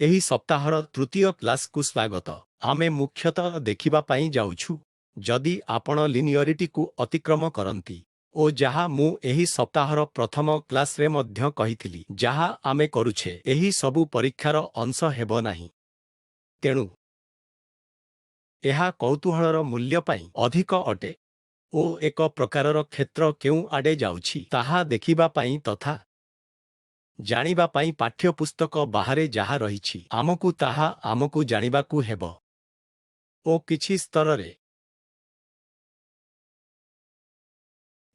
एही सप्ताहर तृतीय क्लास को स्वागत। आमे मुख्यतः देखिबा पाई जाउछु जदि आपण लिनियरिटी को अतिक्रम करंती ओ जहा मु एही सप्ताहर प्रथम क्लास रे मध्य कहिथिली जहा आमे करूछे एही सबु परीक्षार अंश हेबो नाही। तेणु एहा कौतूहलर मूल्य पाई अधिक अटे ओ एक प्रकारर क्षेत्र केउ आडे जाउछि ताहा देखिबा पाई तथा जानिबा पाई पाठ्यपुस्तक बाहरे जहा रहिछि आमकु जानिबाकु हेबो ओ किछि स्तररे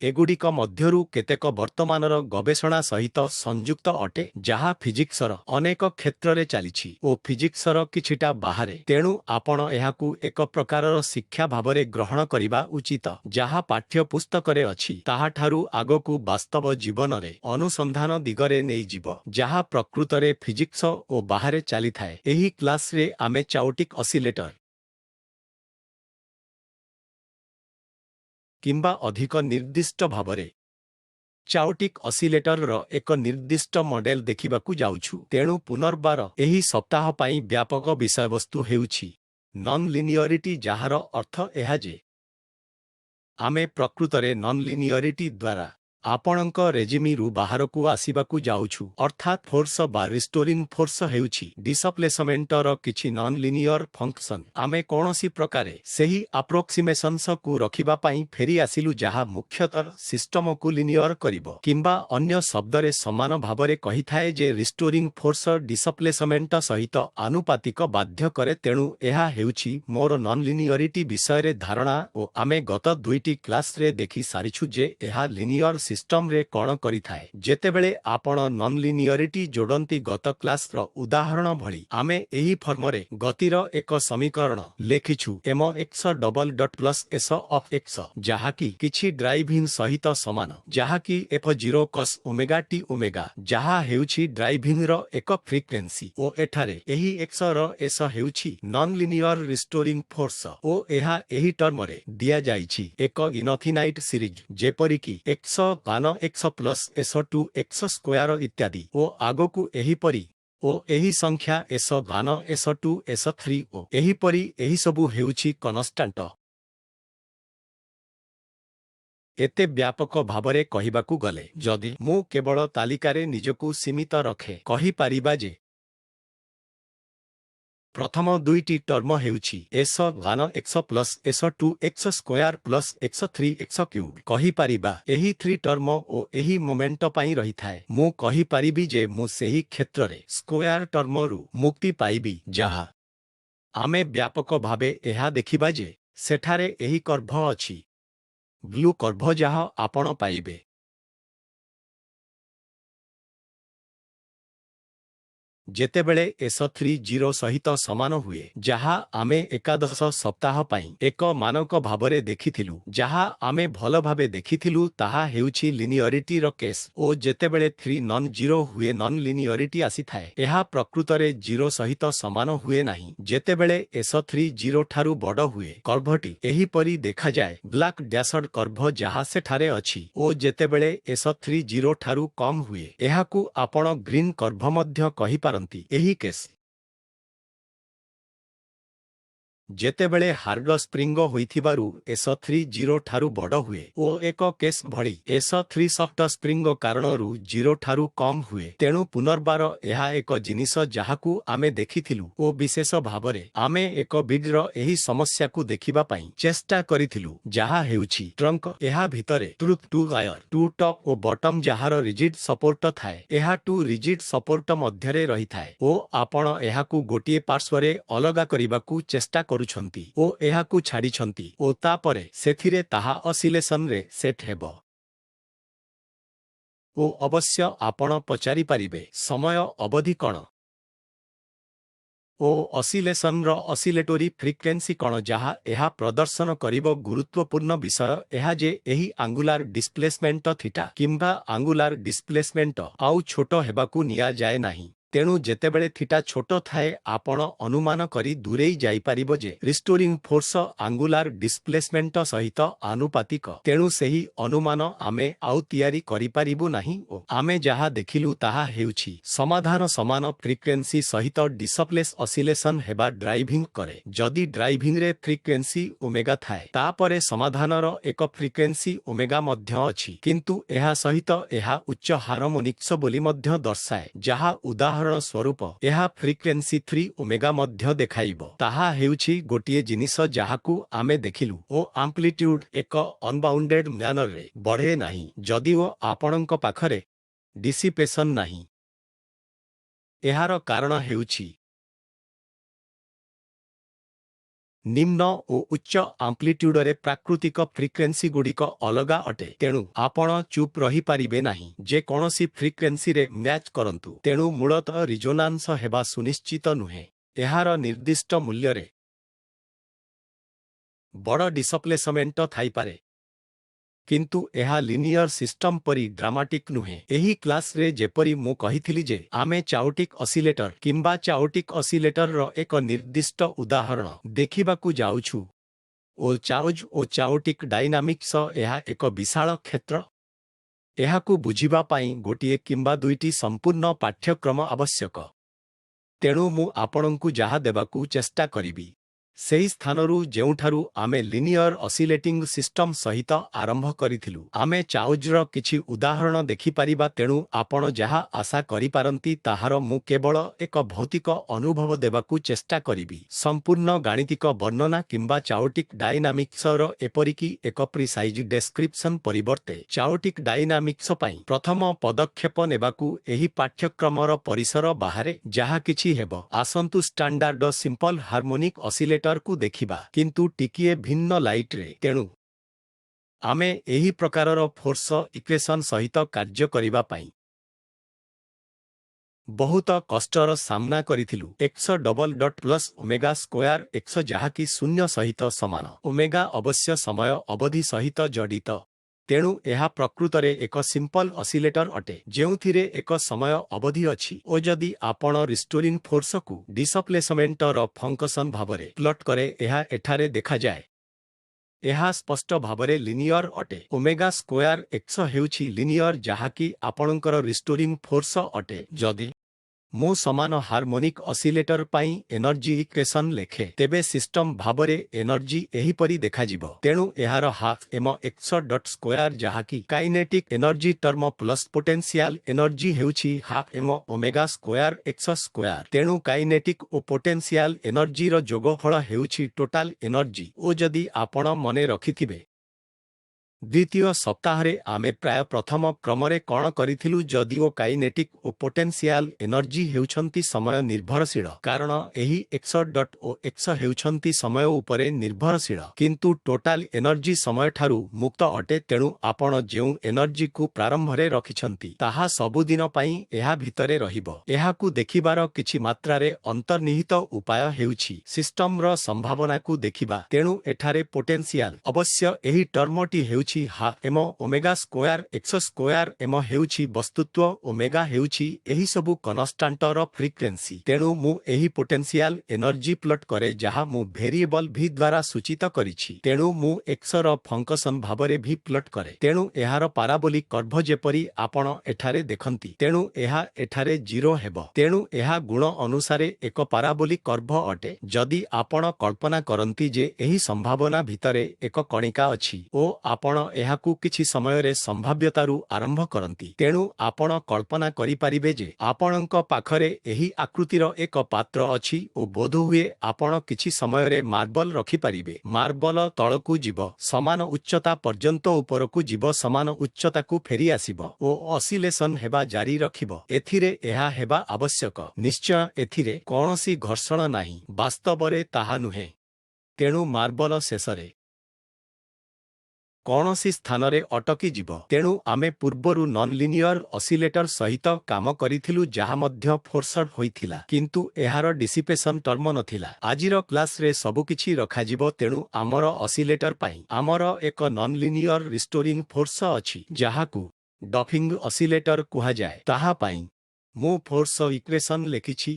एगुड़िक मध्यरु केतेक वर्तमानर गवेषणा सहित संयुक्त अटे जहा फिजिक्सर अनेक क्षेत्ररे चालिछि ओ फिजिक्सर किछिटा बाहरे। तेणु आपण एहाकु एक प्रकारर शिक्षा भावरे ग्रहण करिबा उचित जहा पाठ्यपुस्तकरे अछि ताहाठारु आगकु वास्तव जीवनरे अनुसंधान दिगरे नै जीव जहा प्रकृतरे फिजिक्स ओ बाहरे चाली थाए। एही क्लास रे आमे चाओटिक ऑसिलेटर किंबा अधिक निर्दिष्ट भावरे चाओटिक ऑसिलेटर रो एक निर्दिष्ट मॉडल देखिबाकु जाउछु। तेणु पुनर्बार एही सप्ताह पाई व्यापक विषयवस्तु हेउछि नॉन लिनियरिटी जहार अर्थ एहा जे आमे प्रकृतरे नॉन लिनियरिटी द्वारा आपणक रेजिमीरु बाहरकु आसिबाकु जाउछु अर्थात फोर्स बा रिस्टोरिंग फोर्स हेउछि डिसप्लेसमेंटर किछि नॉन लिनियर फंक्शन। आमे कोनोसी प्रकारे सेही अप्रोक्सीमेशंस को रखिबा पाई फेरी आसिलु जहा मुख्यतः सिस्टम को लिनियर करिवो किंबा अन्य शब्दरे समान भावरे कहिथाए जे रिस्टोरिंग फोर्स डिसप्लेसमेंट सहित आनुपातिक बाध्य करे। तेणु एहा हेउछि मोर नॉन लिनियरिटी विषय धारणा ओ आमे गत दुईटी क्लास रे देखि सारिछु जे एहा लिनियर सिस्टम रे कोन करि थाए जेतेबेले आपण नॉन लिनियरिटी जोडंती गत क्लास रो उदाहरण भली आमे एही फॉर्म रे गतिर एक समीकरण लेखिछु mx double dot plus s of x जहाकी किछि ड्राइविंग सहित समान जहाकी f0 cos omega t omega जहा हेउछि ड्राइविंग रो एक फ्रीक्वेंसी ओ एठारे एही x रो s हेउछि नॉन लिनियर रिस्टोरिंग फोर्स ओ एहा एही टर्म रे दिया जाइछि एक इनफिनाइट सीरीज जेपरि की x मान x plus s2 x square इत्यादि ओ आगोकु एही परी ओ एही संख्या s मान s2 s3 ओ एही परी एही सबु हेउछि कन्स्टांट। एते व्यापक भावरे कहिबाकु गले जदि मु केवल तालिकारे निजकु सीमित रखे कहि पारिबा जे प्रथम दुईटी टर्म हेउछि s घन x plus s2 x square plus x3 x cube कहि पारिबा एही थ्री टर्म ओ एही मोमेंट पाई रही थाए मु कहि पारिबी जे मु सेही क्षेत्र रे स्क्वायर टर्म रु मुक्ति पाइबी जहा आमे व्यापक भावे एहा देखिबा जे सेठारे एही कर्भ अछि ब्लू कर्भ जहा आपण पाइबे जेतेबेले s3 0 सहित समान हुए जहा आमे एकादश सप्ताह पाई एक मानक भावरे देखिथिलु जहा आमे भल भावे देखिथिलु ताहा हेउछि लिनियरिटी रो केस ओ जेतेबेले 3 नॉन जीरो हुए नॉन लिनियरिटी आसी थाए एहा प्रकृतरे 0 सहित समान हुए नाही जेतेबेले s3 0 ठारु बड हुए कर्भटी एही परी देखा जाय ब्लैक डैशड कर्भ जहा सेठारे अछि ओ जेतेबेले s3 0 ठारु कम हुए एहाकु आपण ग्रीन कर्भ मध्य कहि एही case जेतेबेले hard spring होइथिबारु s3 0 Tharu बड हुए ओ एक केस भली s3 सॉफ्ट स्प्रिंग कारणरु 0 ठारु कम हुए। तेणु पुनर्बार एहा एक जिनिस जहाकु आमे देखिथिलु ओ विशेष भावरे आमे एक बिडर एही समस्या को देखिबा पाई चेष्टा करिथिलु जहा हेउछि ट्रंक एहा भितरे truth to wire to top ओ बॉटम जहार रिजिड सपोर्ट थाए एहा टू रिजिड सपोर्ट मध्यरे रही थाए ओ आपण एहाकु गोटिए पार्श्वरे अलगा करिबाकु चेष्टा करूछंती ओ एहाकु छाडिछंती ओ तापरे सेथिरे ताहा ऑसिलेशन रे सेट हेबो ओ अवश्य आपण पचारि पारिबे समय अवधि कोन ओ ऑसिलेशन रो ऑसिलेटरी फ्रीक्वेंसी कोन जहा एहा प्रदर्शन करिवो गुरुत्वपूर्ण विषय एहा जे एही एंगुलर डिस्प्लेसमेंट थीटा किंबा एंगुलर डिस्प्लेसमेंट आउ छोटो हेबाकु निया जाय नाही। तेणु जेतेबेले थीटा छोट थाए आपण अनुमान करी दूरेई जाई पारिबो जे रिस्टोरिंग फोर्स आंगुलार डिस्प्लेसमेंट सहित आनुपातिक तेणु सेही अनुमान आमे आउ तियारी करि पारिबु नाही ओ आमे जहा देखिलु ताहा हेउछि समाधान समान फ्रिक्वेंसी सहित डिसप्लेस ऑसिलेशन हेबा ड्राइविंग करे जदि ड्राइविंग रे फ्रिक्वेंसी ओमेगा थाए तापरे समाधानर एक फ्रिक्वेंसी ओमेगा मध्य अछि किंतु एहा सहित एहा उच्च हार्मोनिक्स बोली मध्य दर्शाए जहा उदाहरण स्वरूप यह फ्रिक्वेंसी 3 ओमेगा मध्य देखाइब ताहा हेउछि गोटिए जिनिस जाहाकू आमे देखिलु ओ आम्प्लिट्यूड एक अनबाउंडेड म्यानर रे बढ़े नाही जदिओ आपणक पाखरे डिसिपेशन नाही एहार कारण हेउछि निम्न और उच्च आम्प्लिट्यूडरे प्राकृतिक फ्रिक्वेंसी गुड़िक अलगा अटे तेणु आपण चुप रही पारिबे नाही जे कोनोसी फ्रिक्वेंसी रे मैच करंतु तेणु मूलतः रिजोनांस हेबा सुनिश्चित नुहे एहार निर्दिष्ट मूल्य रे बड़ डिसप्लेसमेंट थाई पारे किंतु एहा लिनियर सिस्टम परी ड्रामाटिक नुहे एही क्लास रे जेपरी मु कहिथिली जे आमे चाउटिक ऑसिलेटर किंबा चाउटिक ऑसिलेटर रो एक निर्दिष्ट उदाहरण देखिबाकू जाउछु ओ चाउटिक डायनामिक्स एहा एक विशाल क्षेत्र एहाकू बुझिबा पाई गोटिए किंबा दुईटी संपूर्ण पाठ्यक्रम आवश्यक तेणु मु आपणंकु जहा देबाकू चेष्टा करिबी सेही स्थानरू जेउठारू आमे लिनियर ऑसिलेटिंग सिस्टम सहित आरंभ करिथिलु आमे चाउजर किछि उदाहरण देखि पारिबा तेणु आपण जहा आशा करि पारंती ताहार मु केवल एक भौतिक अनुभव देबाकू चेष्टा करिबी संपूर्ण गाणितिक वर्णना किंबा चाउटिक डायनामिक्स रो एपरिकी एक प्रिसाइज डेस्क्रिप्शन परिवर्ते चाउटिक डायनामिक्स पई प्रथम पदक्षेप नेबाकू एही पाठ्यक्रमर परिसर बाहरे जहा किछि हेबो आसंतु स्टैंडर्ड सिंपल हार्मोनिक ऑसिलेटर को देखिबा किंतु टिकिए भिन्न लाइट रे तेणु आमे एही प्रकारर फोर्स इक्वेशन सहित कार्य करिबा पाई बहुत कष्टर सामना करिथिलु x double dot plus omega square x जहाकी शून्य सहित समान ओमेगा अवश्य समय अवधि सहित जडित तेणु एहा प्रकृतरे एक सिंपल ऑसिलेटर अटे जेउथिरे एक समय अवधि अछि ओ जदि आपण रिस्टोरिंग फोर्स को डिसप्लेसमेंट रो फंक्शन भाबरे प्लॉट करे एहा एठारे देखा जाय एहा स्पष्ट भाबरे लिनियर अटे ओमेगा स्क्वायर x हेउछि लिनियर जहाकी आपणकर रिस्टोरिंग फोर्स अटे जदि मो समान हार्मोनिक ऑसिलेटर पाई एनर्जी इक्वेशन लेखे तेबे सिस्टम भाबरे एनर्जी एही परी देखा जिवो तेणु एहार half m x dot square जहाकी kinetic energy term plus potential energy हेउछि half m omega square x square तेणु काइनेटिक ओ पोटेंशियल एनर्जी रो जोगफल हेउछि टोटल एनर्जी ओ जदि आपण मने रखिथिबे द्वितीय सप्ताहरे आमे प्राय प्रथम क्रमरे कण करिथिलु जदिओ काइनेटिक ओ पोटेंशियल एनर्जी हेउछंती समय निर्भरशील कारण एही एक्स डॉट ओ एक्स हेउछंती समय उपरे निर्भरशील किंतु टोटल एनर्जी समय ठारू मुक्त अटे तेणु आपण जेउ एनर्जी को प्रारंभ रे रखिछंती ताहा सब दिन पई एहा भितरे रहिबो एहाकू देखिबार किछि मात्रा रे अंतर्निहित उपाय हेउछि सिस्टम रो संभावना को देखिबा तेणु एठारे पोटेंशियल अवश्य एही टर्मटी हेउ half m omega square x square m हेउछि वस्तुत्व ओमेगा हेउछि एही सबु कन्स्टांटर फ्रिक्वेंसी तेणु मु एही पोटेंशियल एनर्जी प्लॉट करे जहा मु वेरिएबल v द्वारा सूचित करिछि तेणु मु x रो फंक्शन भाबरे v प्लॉट करे तेणु एहार पाराबोलिक कर्व जेपरी आपण एठारे देखंती तेणु एहा एठारे 0 हेबो तेणु एहा गुण अनुसारे एक पाराबोलिक कर्व अटे जदि आपण कल्पना करंती जे एही संभावना भितरे एक कणिका अछि ओ आपण एहाकू किछि समय रे संभाव्यतारू आरंभ करंती तेणु आपण कल्पना करि पारिबे जे आपणक पाखरे एही आकृतिर एक पात्र अछि ओ बोध हुए आपण किछि समय रे मार्बल रखि पारिबे मार्बल तळकू जीव समान उच्चता पर्यंत उपरकू जीव समान उच्चता को फेरी आसीबो ओ ऑसिलेशन हेबा जारी रखिबो एथिरे एहा हेबा आवश्यक निश्चय एथिरे कोनोसी घर्षण नाही वास्तवरे ताहा नुहे तेणु मार्बल शेषरे कौनसी स्थान रे अटकी जीव तेणु आमे पूर्वरु नॉन लिनियर ऑसिलेटर सहित काम करिथिलु जहा मध्य फोर्सड होइथिला किंतु एहार डिसिपेशन टर्म नथिला आजिर क्लास रे सब किछि रखा जीव तेणु आमर ऑसिलेटर पाई आमर एक नॉन लिनियर रिस्टोरिंग फोर्स अछि जहाकू डफिंग ऑसिलेटर कुहा जाय ताहा पाई ମୁଁ ଫୋର୍ସ ଇକ୍ୱେସନ୍ ଲେଖିଛି।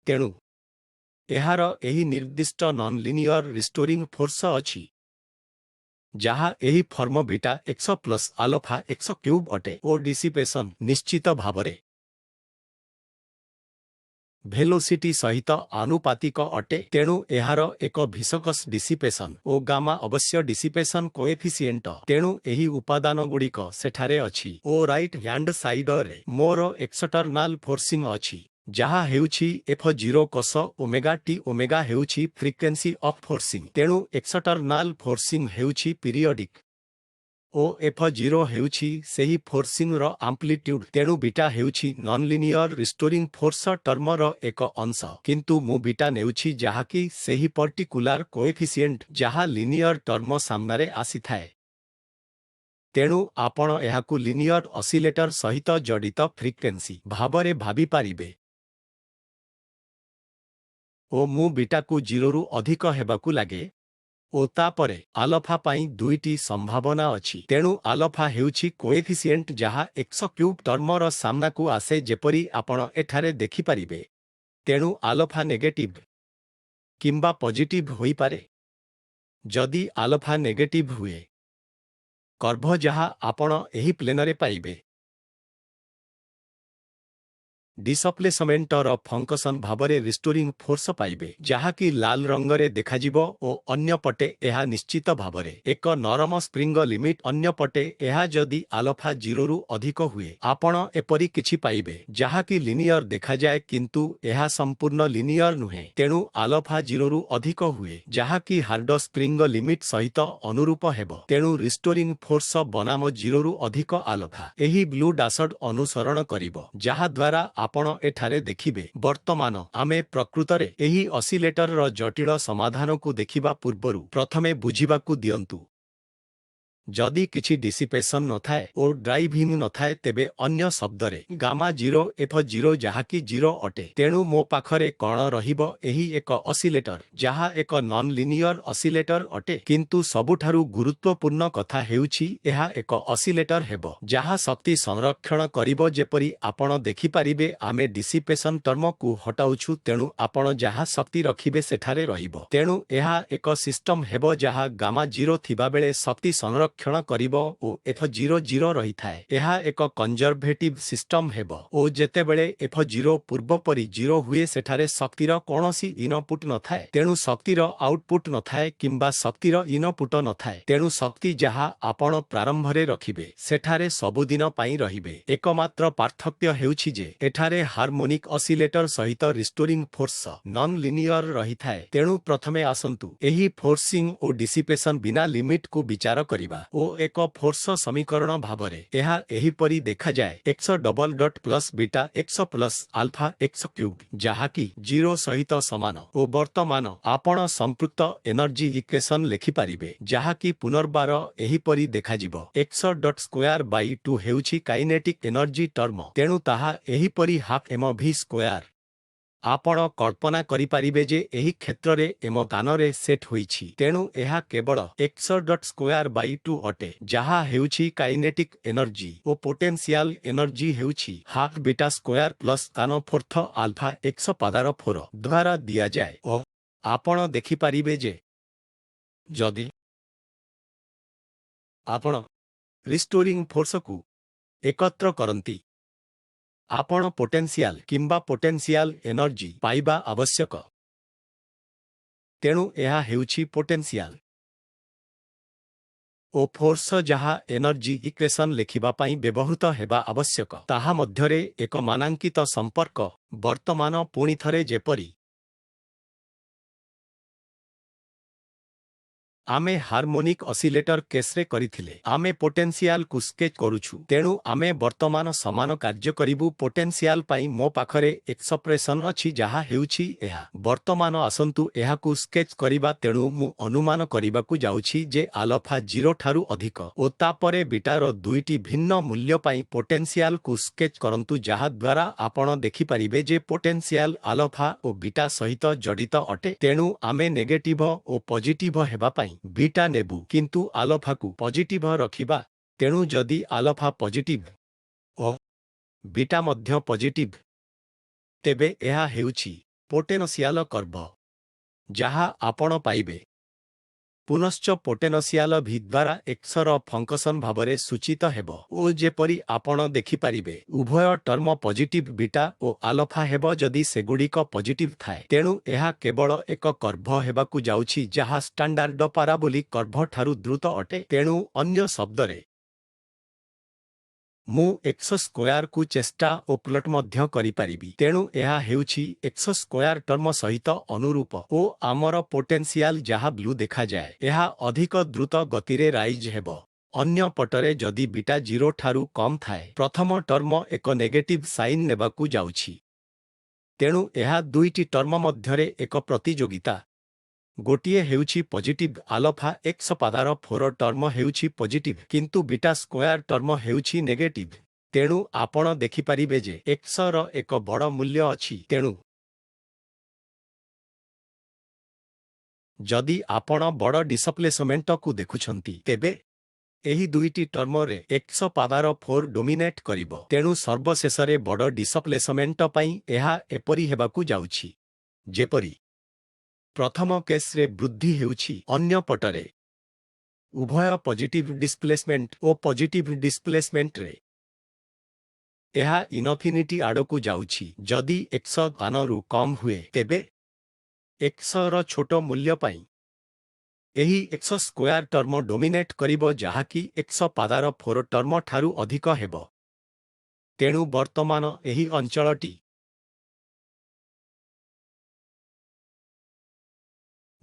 ତେଣୁ ଏହାର ଏହି ନିର୍ଦ୍ଦିଷ୍ଟ ନନ୍-ଲିନିୟର ରିଷ୍ଟୋରିଂ ଫୋର୍ସ ଅଛି, ଯାହା ଏହି ଫର୍ମ ବିଟା ଏକ୍ସ ପ୍ଲସ୍ ଆଲଫା ଏକ୍ସ କ୍ୟୁବ୍ ଅଟେ ଓ ଡିସିପେସନ୍ ନିଶ୍ଚିତ ଭାବରେ ଭେଲୋସିଟି ସହିତ ଆନୁପାତିକ ଅଟେ। ତେଣୁ ଏହାର ଏକ ଭିସକସ୍ ଡିସିପେସନ୍ ଓ ଗାମା ଅବଶ୍ୟ ଡିସିପେସନ୍ କୋଏଫିସିଏଣ୍ଟ। ତେଣୁ ଏହି ଉପାଦାନଗୁଡ଼ିକ ସେଠାରେ ଅଛି ଓ ରାଇଟ୍ ହ୍ୟାଣ୍ଡ ସାଇଡରେ ମୋର ଏକ୍ସଟର୍ନାଲ ଫୋର୍ସିଂ ଅଛି, ଯାହା ହେଉଛି F0 cos ଓମେଗା ଟି। ଓମେଗା ହେଉଛି ଫ୍ରିକ୍ୱେନ୍ସି ଅଫ୍ ଫୋର୍ସିଂ। ତେଣୁ ଏକ୍ସଟର୍ନାଲ ଫୋର୍ସିଂ ହେଉଛି ପିରିୟଡିକ୍ ଓ F0 ହେଉଛି ସେହି ଫୋର୍ସିଂର ଆମ୍ପ୍ଲିଟ୍ୟୁଡ୍। ତେଣୁ ବିଟା ହେଉଛି ନନ୍-ଲିନିୟର ରିଷ୍ଟୋରିଂ ଫୋର୍ସ ଟର୍ମର ଏକ ଅଂଶ, କିନ୍ତୁ ମୁଁ ବିଟା ନେଉଛି ଯାହାକି ସେହି ପର୍ଟିକୁଲାର କୋଏଫିସିଏଣ୍ଟ ଯାହା ଲିନିୟର ଟର୍ମ ସାମ୍ନାରେ ଆସିଥାଏ। ତେଣୁ ଆପଣ ଏହାକୁ ଲିନିୟର ଅସିଲେଟର ସହିତ ଜଡ଼ିତ ଫ୍ରିକ୍ୱେନ୍ସି ଭାବରେ ଭାବିପାରିବେ ଓ ମୁଁ ବିଟାକୁ 0ରୁ ଅଧିକ ହେବାକୁ ଲାଗେ ଓ ତାପରେ ଆଲଫା ପାଇଁ ଦୁଇଟି ସମ୍ଭାବନା ଅଛି। ତେଣୁ ଆଲଫା ହେଉଛି କୋଏଫିସିଏଣ୍ଟ ଯାହା ଏକ୍ସ କ୍ୟୁବ୍ ଟର୍ମର ସାମ୍ନାକୁ ଆସେ ଯେପରି ଆପଣ ଏଠାରେ ଦେଖିପାରିବେ। ତେଣୁ ଆଲଫା ନେଗେଟିଭ୍ କିମ୍ବା ପଜିଟିଭ୍ ହୋଇପାରେ। ଯଦି ଆଲଫା ନେଗେଟିଭ୍ ହୁଏ, କର୍ଭ ଯାହା ଆପଣ ଏହି ପ୍ଲେନରେ ପାଇବେ ଡିସପ୍ଲେସମେଣ୍ଟର ଫଙ୍କସନ୍ ଭାବରେ ରିଷ୍ଟୋରିଂ ଫୋର୍ସ ପାଇବେ, ଯାହାକି ଲାଲ ରଙ୍ଗରେ ଦେଖାଯିବ ଓ ଅନ୍ୟପଟେ ଏହା ନିଶ୍ଚିତ ଭାବରେ ଏକ ନରମ ସ୍ପ୍ରିଙ୍ଗ ଲିମିଟ୍। ଅନ୍ୟପଟେ ଏହା ଯଦି ଆଲଫା 0ରୁ ଅଧିକ ହୁଏ, ଆପଣ ଏପରି କିଛି ପାଇବେ ଯାହାକି ଲିନିୟର ଦେଖାଯାଏ କିନ୍ତୁ ଏହା ସମ୍ପୂର୍ଣ୍ଣ ଲିନିୟର ନୁହେଁ। ତେଣୁ ଆଲଫା 0ରୁ ଅଧିକ ହୁଏ, ଯାହାକି ହାର୍ଡ ସ୍ପ୍ରିଙ୍ଗ ଲିମିଟ୍ ସହିତ ଅନୁରୂପ ହେବ। ତେଣୁ ରିଷ୍ଟୋରିଂ ଫୋର୍ସ ବନାମ 0ରୁ ଅଧିକ ଆଲଫା ଏହି ବ୍ଲୁ ଡାସଡ୍ ଅନୁସରଣ କରିବ, ଯାହାଦ୍ୱାରା ଆପଣ ଏଠାରେ ଦେଖିବେ। ବର୍ତ୍ତମାନ ଆମେ ପ୍ରକୃତରେ ଏହି ଅସିଲେଟରର ଜଟିଳ ସମାଧାନକୁ ଦେଖିବା ପୂର୍ବରୁ ପ୍ରଥମେ ବୁଝିବାକୁ ଦିଅନ୍ତୁ। ଯଦି କିଛି ଡିସିପେସନ୍ ନଥାଏ ଓ ଡ୍ରାଇଭିଂ ନଥାଏ, ତେବେ ଅନ୍ୟ ଶବ୍ଦରେ ଗାମା 0 F0 ଯାହାକି 0 ଅଟେ। ତେଣୁ ମୋ ପାଖରେ କ'ଣ ରହିବ? ଏହି ଏକ ଅସିଲେଟର ଯାହା ଏକ ନନ୍-ଲିନିୟର ଅସିଲେଟର ଅଟେ। କିନ୍ତୁ ସବୁଠାରୁ ଗୁରୁତ୍ୱପୂର୍ଣ୍ଣ କଥା ହେଉଛି ଏହା ଏକ ଅସିଲେଟର ହେବ ଯାହା ଶକ୍ତି ସଂରକ୍ଷଣ କରିବ। ଯେପରି ଆପଣ ଦେଖିପାରିବେ, ଆମେ ଡିସିପେସନ୍ ଟର୍ମକୁ ହଟାଉଛୁ, ତେଣୁ ଆପଣ ଯାହା ଶକ୍ତି ରଖିବେ ସେଠାରେ ରହିବ। ତେଣୁ ଏହା ଏକ ସିଷ୍ଟମ ହେବ ଯାହା ଗାମା 0 ଥିବାବେଳେ ଶକ୍ତି ସଂରକ୍ଷଣ କରିବ ଓ F0 0 ରହିଥାଏ। ଏହା ଏକ କନଜରଭେଟିଭ ସିଷ୍ଟମ ହେବ ଓ ଯେତେବେଳେ F0 ପୂର୍ବ ପରି 0 ହୁଏ, ସେଠାରେ ଶକ୍ତିର କୌଣସି ଇନପୁଟ ନଥାଏ। ତେଣୁ ଶକ୍ତିର ଆଉଟପୁଟ ନଥାଏ କିମ୍ବା ଶକ୍ତିର ଇନପୁଟ ନଥାଏ। ତେଣୁ ଶକ୍ତି ଯାହା ଆପଣ ପ୍ରାରମ୍ଭରେ ରଖିବେ ସେଠାରେ ସବୁଦିନ ପାଇଁ ରହିବେ। ଏକମାତ୍ର ପାର୍ଥକ୍ୟ ହେଉଛି ଯେ ଏଠାରେ ହାରମୋନିକ ଅସିଲେଟର ସହିତ ରିଷ୍ଟୋରିଂ ଫୋର୍ସ ନନ୍-ଲିନିୟର ରହିଥାଏ। ତେଣୁ ପ୍ରଥମେ ଆସନ୍ତୁ ଏହି ଫୋର୍ସିଂ ଓ ଡିସିପେସନ୍ ବିନା ଲିମିଟକୁ ବିଚାର କରିବା ଓ ଏକ ଫୋର୍ସ ସମୀକରଣ ଭାବରେ ଏହା ଏହିପରି ଦେଖାଯାଏ x double dot plus beta x plus alpha x cube, ଯାହାକି 0 ସହିତ ସମାନ। ଓ ବର୍ତ୍ତମାନ ଆପଣ ସମ୍ପୃକ୍ତ ଏନର୍ଜି ଇକ୍ୱେସନ୍ ଲେଖିପାରିବେ, ଯାହାକି ପୁନର୍ବାର ଏହିପରି ଦେଖାଯିବ। x ଡଟ୍ ସ୍କୋୟାର ବାଇ 2 ହେଉଛି କାଇନେଟିକ୍ ଏନର୍ଜି ଟର୍ମ, ତେଣୁ ତାହା ଏହିପରି ହାଫ୍ mv ସ୍କୋୟାର। ଆପଣ କଳ୍ପନା କରିପାରିବେ ଯେ ଏହି କ୍ଷେତ୍ରରେ m ସ୍ଥାନରେ ସେଟ୍ ହୋଇଛି। ତେଣୁ ଏହା କେବଳ x ଡଟ୍ ସ୍କୋୟାର ବାଇ 2 ଅଟେ, ଯାହା ହେଉଛି କାଇନେଟିକ୍ ଏନର୍ଜି ଓ ପୋଟେନ୍ସିଆଲ ଏନର୍ଜି ହେଉଛି ହାଫ୍ ବିଟା ସ୍କୋୟାର ପ୍ଲସ୍ କାନ ଫୋର୍ଥ ଆଲଫା x ପାଦାର 4 ଦ୍ୱାରା ଦିଆଯାଏ। ଓ ଆପଣ ଦେଖିପାରିବେ ଯେ ଯଦି ଆପଣ ରିଷ୍ଟୋରିଂ ଫୋର୍ସକୁ ଏକତ୍ର କରନ୍ତି, ଆପଣ ପୋଟେନ୍ସିଆଲ କିମ୍ବା ପୋଟେନ୍ସିଆଲ ଏନର୍ଜି ପାଇବା ଆବଶ୍ୟକ। ତେଣୁ ଏହା ହେଉଛି ପୋଟେନ୍ସିଆଲ ଓ ଫୋର୍ସ ଯାହା ଏନର୍ଜି ଇକ୍ୱେସନ୍ ଲେଖିବା ପାଇଁ ବ୍ୟବହୃତ ହେବା ଆବଶ୍ୟକ। ତାହା ମଧ୍ୟରେ ଏକ ମାନାଙ୍କିତ ସମ୍ପର୍କ। ବର୍ତ୍ତମାନ ପୁଣିଥରେ ଯେପରି ଆମେ ହାରମୋନିକ ଅସିଲେଟର କେସ୍ରେ କରିଥିଲେ, ଆମେ ପୋଟେନ୍ସିଆଲକୁ ସ୍କେଚ୍ କରୁଛୁ। ତେଣୁ ଆମେ ବର୍ତ୍ତମାନ ସମାନ କାର୍ଯ୍ୟ କରିବୁ। ପୋଟେନ୍ସିଆଲ ପାଇଁ ମୋ ପାଖରେ ଏକ୍ସପ୍ରେସନ୍ ଅଛି ଯାହା ହେଉଛି ଏହା। ବର୍ତ୍ତମାନ ଆସନ୍ତୁ ଏହାକୁ ସ୍କେଚ୍ କରିବା। ତେଣୁ ମୁଁ ଅନୁମାନ କରିବାକୁ ଯାଉଛି ଯେ ଆଲଫା 0 ଠାରୁ ଅଧିକ ଓ ତାପରେ ବିଟାର ଦୁଇଟି ଭିନ୍ନ ମୂଲ୍ୟ ପାଇଁ ପୋଟେନ୍ସିଆଲକୁ ସ୍କେଚ୍ କରନ୍ତୁ, ଯାହାଦ୍ୱାରା ଆପଣ ଦେଖିପାରିବେ ଯେ ପୋଟେନ୍ସିଆଲ ଆଲଫା ଓ ବିଟା ସହିତ ଜଡ଼ିତ ଅଟେ। ତେଣୁ ଆମେ ନେଗେଟିଭ ଓ ପଜିଟିଭ ହେବା ପାଇଁ ବିଟା ନେବୁ କିନ୍ତୁ ଆଲଫାକୁ ପଜିଟିଭ ରଖିବା। ତେଣୁ ଯଦି ଆଲଫା ପଜିଟିଭ ଓ ବିଟା ମଧ୍ୟ ପଜିଟିଭ, ତେବେ ଏହା ହେଉଛି ପୋଟେନସିଆଲ କର୍ଭ, ଯାହା ଆପଣ ପାଇବେ। ପୁନଶ୍ଚ ପୋଟେନସିଆଲ ଭି ଦ୍ୱାରା ଏକ୍ସର ଫଙ୍କସନ୍ ଭାବରେ ସୂଚିତ ହେବ ଓ ଯେପରି ଆପଣ ଦେଖିପାରିବେ ଉଭୟ ଟର୍ମ ପଜିଟିଭ ବିଟା ଓ ଆଲଫା ହେବ ଯଦି ସେଗୁଡ଼ିକ ପଜିଟିଭ ଥାଏ। ତେଣୁ ଏହା କେବଳ ଏକ କର୍ଭ ହେବାକୁ ଯାଉଛି ଯାହା ଷ୍ଟାଣ୍ଡାର୍ଡ ପାରାବୋଲିକ୍ କର୍ଭ ଠାରୁ ଦ୍ରୁତ ଅଟେ। ତେଣୁ ଅନ୍ୟ ଶବ୍ଦରେ ମୁଁ ଏକ୍ସ ସ୍କୋୟାରକୁ ଚେଷ୍ଟା ଓ ପ୍ଲଟ୍ ମଧ୍ୟ କରିପାରିବି। ତେଣୁ ଏହା ହେଉଛି ଏକ୍ସ ସ୍କୋୟାର ଟର୍ମ ସହିତ ଅନୁରୂପ ଓ ଆମର ପୋଟେନ୍ସିଆଲ ଯାହା ବ୍ଲୁ ଦେଖାଯାଏ ଏହା ଅଧିକ ଦ୍ରୁତ ଗତିରେ ରାଇଜ୍ ହେବ। ଅନ୍ୟ ପଟରେ ଯଦି ବିଟା 0 ଠାରୁ କମ୍ ଥାଏ ପ୍ରଥମ ଟର୍ମ ଏକ ନେଗେଟିଭ ସାଇନ୍ ନେବାକୁ ଯାଉଛି। ତେଣୁ ଏହା ଦୁଇଟି ଟର୍ମ ମଧ୍ୟରେ ଏକ ପ୍ରତିଯୋଗିତା। ଗୋଟିଏ ହେଉଛି ପଜିଟିଭ ଆଲଫା ଏକ୍ସ ପାଦାର 4 ଟର୍ମ ହେଉଛି ପଜିଟିଭ କିନ୍ତୁ ବିଟା ସ୍କୋୟାର ଟର୍ମ ହେଉଛି ନେଗେଟିଭ। ତେଣୁ ଆପଣ ଦେଖିପାରିବେ ଯେ ଏକ୍ସର ଏକ ବଡ଼ ମୂଲ୍ୟ ଅଛି। ତେଣୁ ଯଦି ଆପଣ ବଡ଼ ଡିସପ୍ଲେସମେଣ୍ଟକୁ ଦେଖୁଛନ୍ତି ତେବେ ଏହି ଦୁଇଟି ଟର୍ମରେ ଏକ୍ସ ପାଦାର 4 ଡୋମିନେଟ୍ କରିବ। ତେଣୁ ସର୍ବଶେଷରେ ବଡ଼ ଡିସପ୍ଲେସମେଣ୍ଟ ପାଇଁ ଏହା ଏପରି ହେବାକୁ ଯାଉଛି ଯେପରି ପ୍ରଥମ କେସ୍ରେ ବୃଦ୍ଧି ହେଉଛି ଅନ୍ୟ ପଟରେ ଉଭୟ ପଜିଟିଭ ଡିସପ୍ଲେସମେଣ୍ଟ ଓ ପଜିଟିଭ ଡିସପ୍ଲେସମେଣ୍ଟରେ ଏହା ଇନଫିନିଟି ଆଡ଼କୁ ଯାଉଛି। ଯଦି ଏକ୍ସ 1ରୁ କମ୍ ହୁଏ ତେବେ ଏକ୍ସର ଛୋଟ ମୂଲ୍ୟ ପାଇଁ ଏହି ଏକ୍ସ ସ୍କୋୟାର ଟର୍ମ ଡୋମିନେଟ୍ କରିବ ଯାହାକି ଏକ୍ସ ପାଦାର 4 ଟର୍ମ ଠାରୁ ଅଧିକ ହେବ। ତେଣୁ ବର୍ତ୍ତମାନ ଏହି ଅଞ୍ଚଳଟି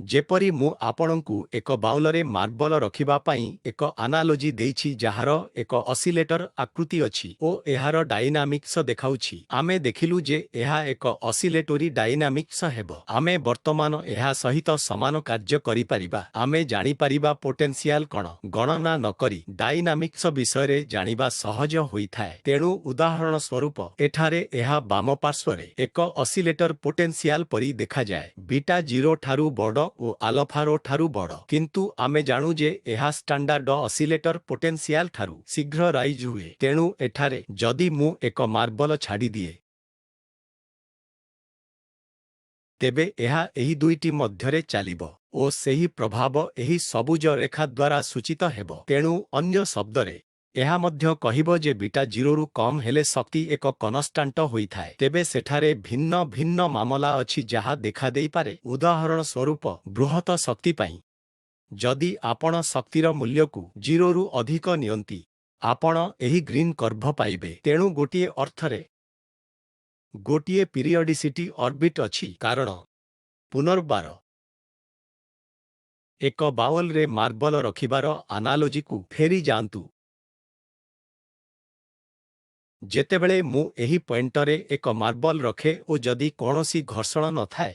ଯେପରି ମୁଁ ଆପଣଙ୍କୁ ଏକ ବାଉଲରେ ମାର୍ବଲ ରଖିବା ପାଇଁ ଏକ ଆନାଲୋଜି ଦେଇଛି ଯାହାର ଏକ ଅସିଲେଟର ଆକୃତି ଅଛି ଓ ଏହାର ଡାଇନାମିକ୍ସ ଦେଖାଉଛି। ଆମେ ଦେଖିଲୁ ଯେ ଏହା ଏକ ଅସିଲେଟୋରୀ ଡାଇନାମିକ୍ସ ହେବ। ଆମେ ବର୍ତ୍ତମାନ ଏହା ସହିତ ସମାନ କାର୍ଯ୍ୟ କରିପାରିବା। ଆମେ ଜାଣିପାରିବା ପୋଟେନ୍ସିଆଲ କ'ଣ ଗଣନା ନକରି ଡାଇନାମିକ୍ସ ବିଷୟରେ ଜାଣିବା ସହଜ ହୋଇଥାଏ। ତେଣୁ ଉଦାହରଣ ସ୍ୱରୂପ ଏଠାରେ ଏହା ବାମ ପାର୍ଶ୍ୱରେ ଏକ ଅସିଲେଟର ପୋଟେନ୍ସିଆଲ ପରି ଦେଖାଯାଏ। ବିଟା 0 ଠାରୁ ବଡ଼ ଓ ଆଲଫାର ଠାରୁ ବଡ଼ କିନ୍ତୁ ଆମେ ଜାଣୁ ଯେ ଏହା ଷ୍ଟାଣ୍ଡାର୍ଡ ଅସିଲେଟର ପୋଟେନ୍ସିଆଲ ଠାରୁ ଶୀଘ୍ର ରାଇଜ୍ ହୁଏ। ତେଣୁ ଏଠାରେ ଯଦି ମୁଁ ଏକ ମାର୍ବଲ ଛାଡ଼ିଦିଏ ତେବେ ଏହା ଏହି ଦୁଇଟି ମଧ୍ୟରେ ଚାଲିବ ଓ ସେହି ପ୍ରଭାବ ଏହି ସବୁଜ ରେଖା ଦ୍ୱାରା ସୂଚିତ ହେବ। ତେଣୁ ଅନ୍ୟ ଶବ୍ଦରେ ଏହା ମଧ୍ୟ କହିବ ଯେ ବିଟା 0ରୁ କମ୍ ହେଲେ ଶକ୍ତି ଏକ କନଷ୍ଟାଣ୍ଟ ହୋଇଥାଏ। ତେବେ ସେଠାରେ ଭିନ୍ନ ଭିନ୍ନ ମାମଲା ଅଛି ଯାହା ଦେଖାଦେଇପାରେ। ଉଦାହରଣ ସ୍ୱରୂପ ବୃହତ ଶକ୍ତି ପାଇଁ ଯଦି ଆପଣ ଶକ୍ତିର ମୂଲ୍ୟକୁ 0ରୁ ଅଧିକ ନିଅନ୍ତି ଆପଣ ଏହି ଗ୍ରୀନ୍ କର୍ଭ ପାଇବେ। ତେଣୁ ଗୋଟିଏ ଅର୍ଥରେ ଗୋଟିଏ ପିରିୟଡିସିଟି ଅର୍ବିଟ ଅଛି। କାରଣ ପୁନର୍ବାର ଏକ ବାଉଲରେ ମାର୍ବଲ ରଖିବାର ଆନାଲୋଜିକୁ ଫେରି ଯାଆନ୍ତୁ। ଯେତେବେଳେ ମୁଁ ଏହି ପଏଣ୍ଟରେ ଏକ ମାର୍ବଲ ରଖେ ଓ ଯଦି କୌଣସି ଘର୍ଷଣ ନଥାଏ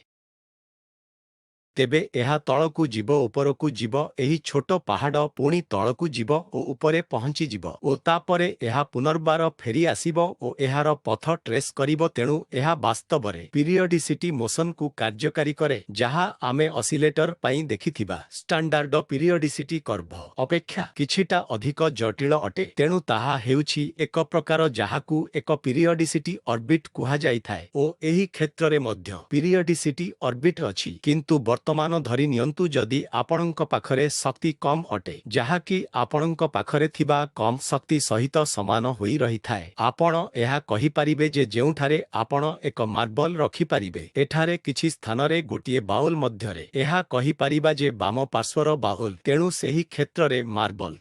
ତେବେ ଏହା ତଳକୁ ଯିବ ଉପରକୁ ଯିବ ଏହି ଛୋଟ ପାହାଡ଼ ପୁଣି ତଳକୁ ଯିବ ଓ ଉପରେ ପହଞ୍ଚିଯିବ ଓ ତାପରେ ଏହା ପୁନର୍ବାର ଫେରି ଆସିବ ଓ ଏହାର ପଥ ଟ୍ରେସ୍ କରିବ। ତେଣୁ ଏହା ବାସ୍ତବରେ ପିରିୟଡିସିଟି ମୋସନକୁ କାର୍ଯ୍ୟକାରୀ କରେ ଯାହା ଆମେ ଅସିଲେଟର ପାଇଁ ଦେଖିଥିବା ଷ୍ଟାଣ୍ଡାର୍ଡ ପିରିୟଡିସିଟି କର୍ଭ ଅପେକ୍ଷା କିଛିଟା ଅଧିକ ଜଟିଳ ଅଟେ। ତେଣୁ ତାହା ହେଉଛି ଏକ ପ୍ରକାର ଯାହାକୁ ଏକ ପିରିୟଡିସିଟି ଅର୍ବିଟ କୁହାଯାଇଥାଏ ଓ ଏହି କ୍ଷେତ୍ରରେ ମଧ୍ୟ ପିରିୟଡିସିଟି ଅର୍ବିଟ ଅଛି। କିନ୍ତୁ ବର୍ତ୍ତମାନ ଧରି ନିଅନ୍ତୁ ଯଦି ଆପଣଙ୍କ ପାଖରେ ଶକ୍ତି କମ୍ ଅଟେ ଯାହାକି ଆପଣଙ୍କ ପାଖରେ ଥିବା କମ୍ ଶକ୍ତି ସହିତ ସମାନ ହୋଇ ରହିଥାଏ ଆପଣ ଏହା କହିପାରିବେ ଯେ ଯେଉଁଠାରେ ଆପଣ ଏକ ମାର୍ବଲ ରଖିପାରିବେ ଏଠାରେ କିଛି ସ୍ଥାନରେ ଗୋଟିଏ ବାଉଲ ମଧ୍ୟରେ ଏହା କହିପାରିବା ଯେ ବାମ ପାର୍ଶ୍ୱର ବାଉଲ। ତେଣୁ ସେହି କ୍ଷେତ୍ରରେ ମାର୍ବଲ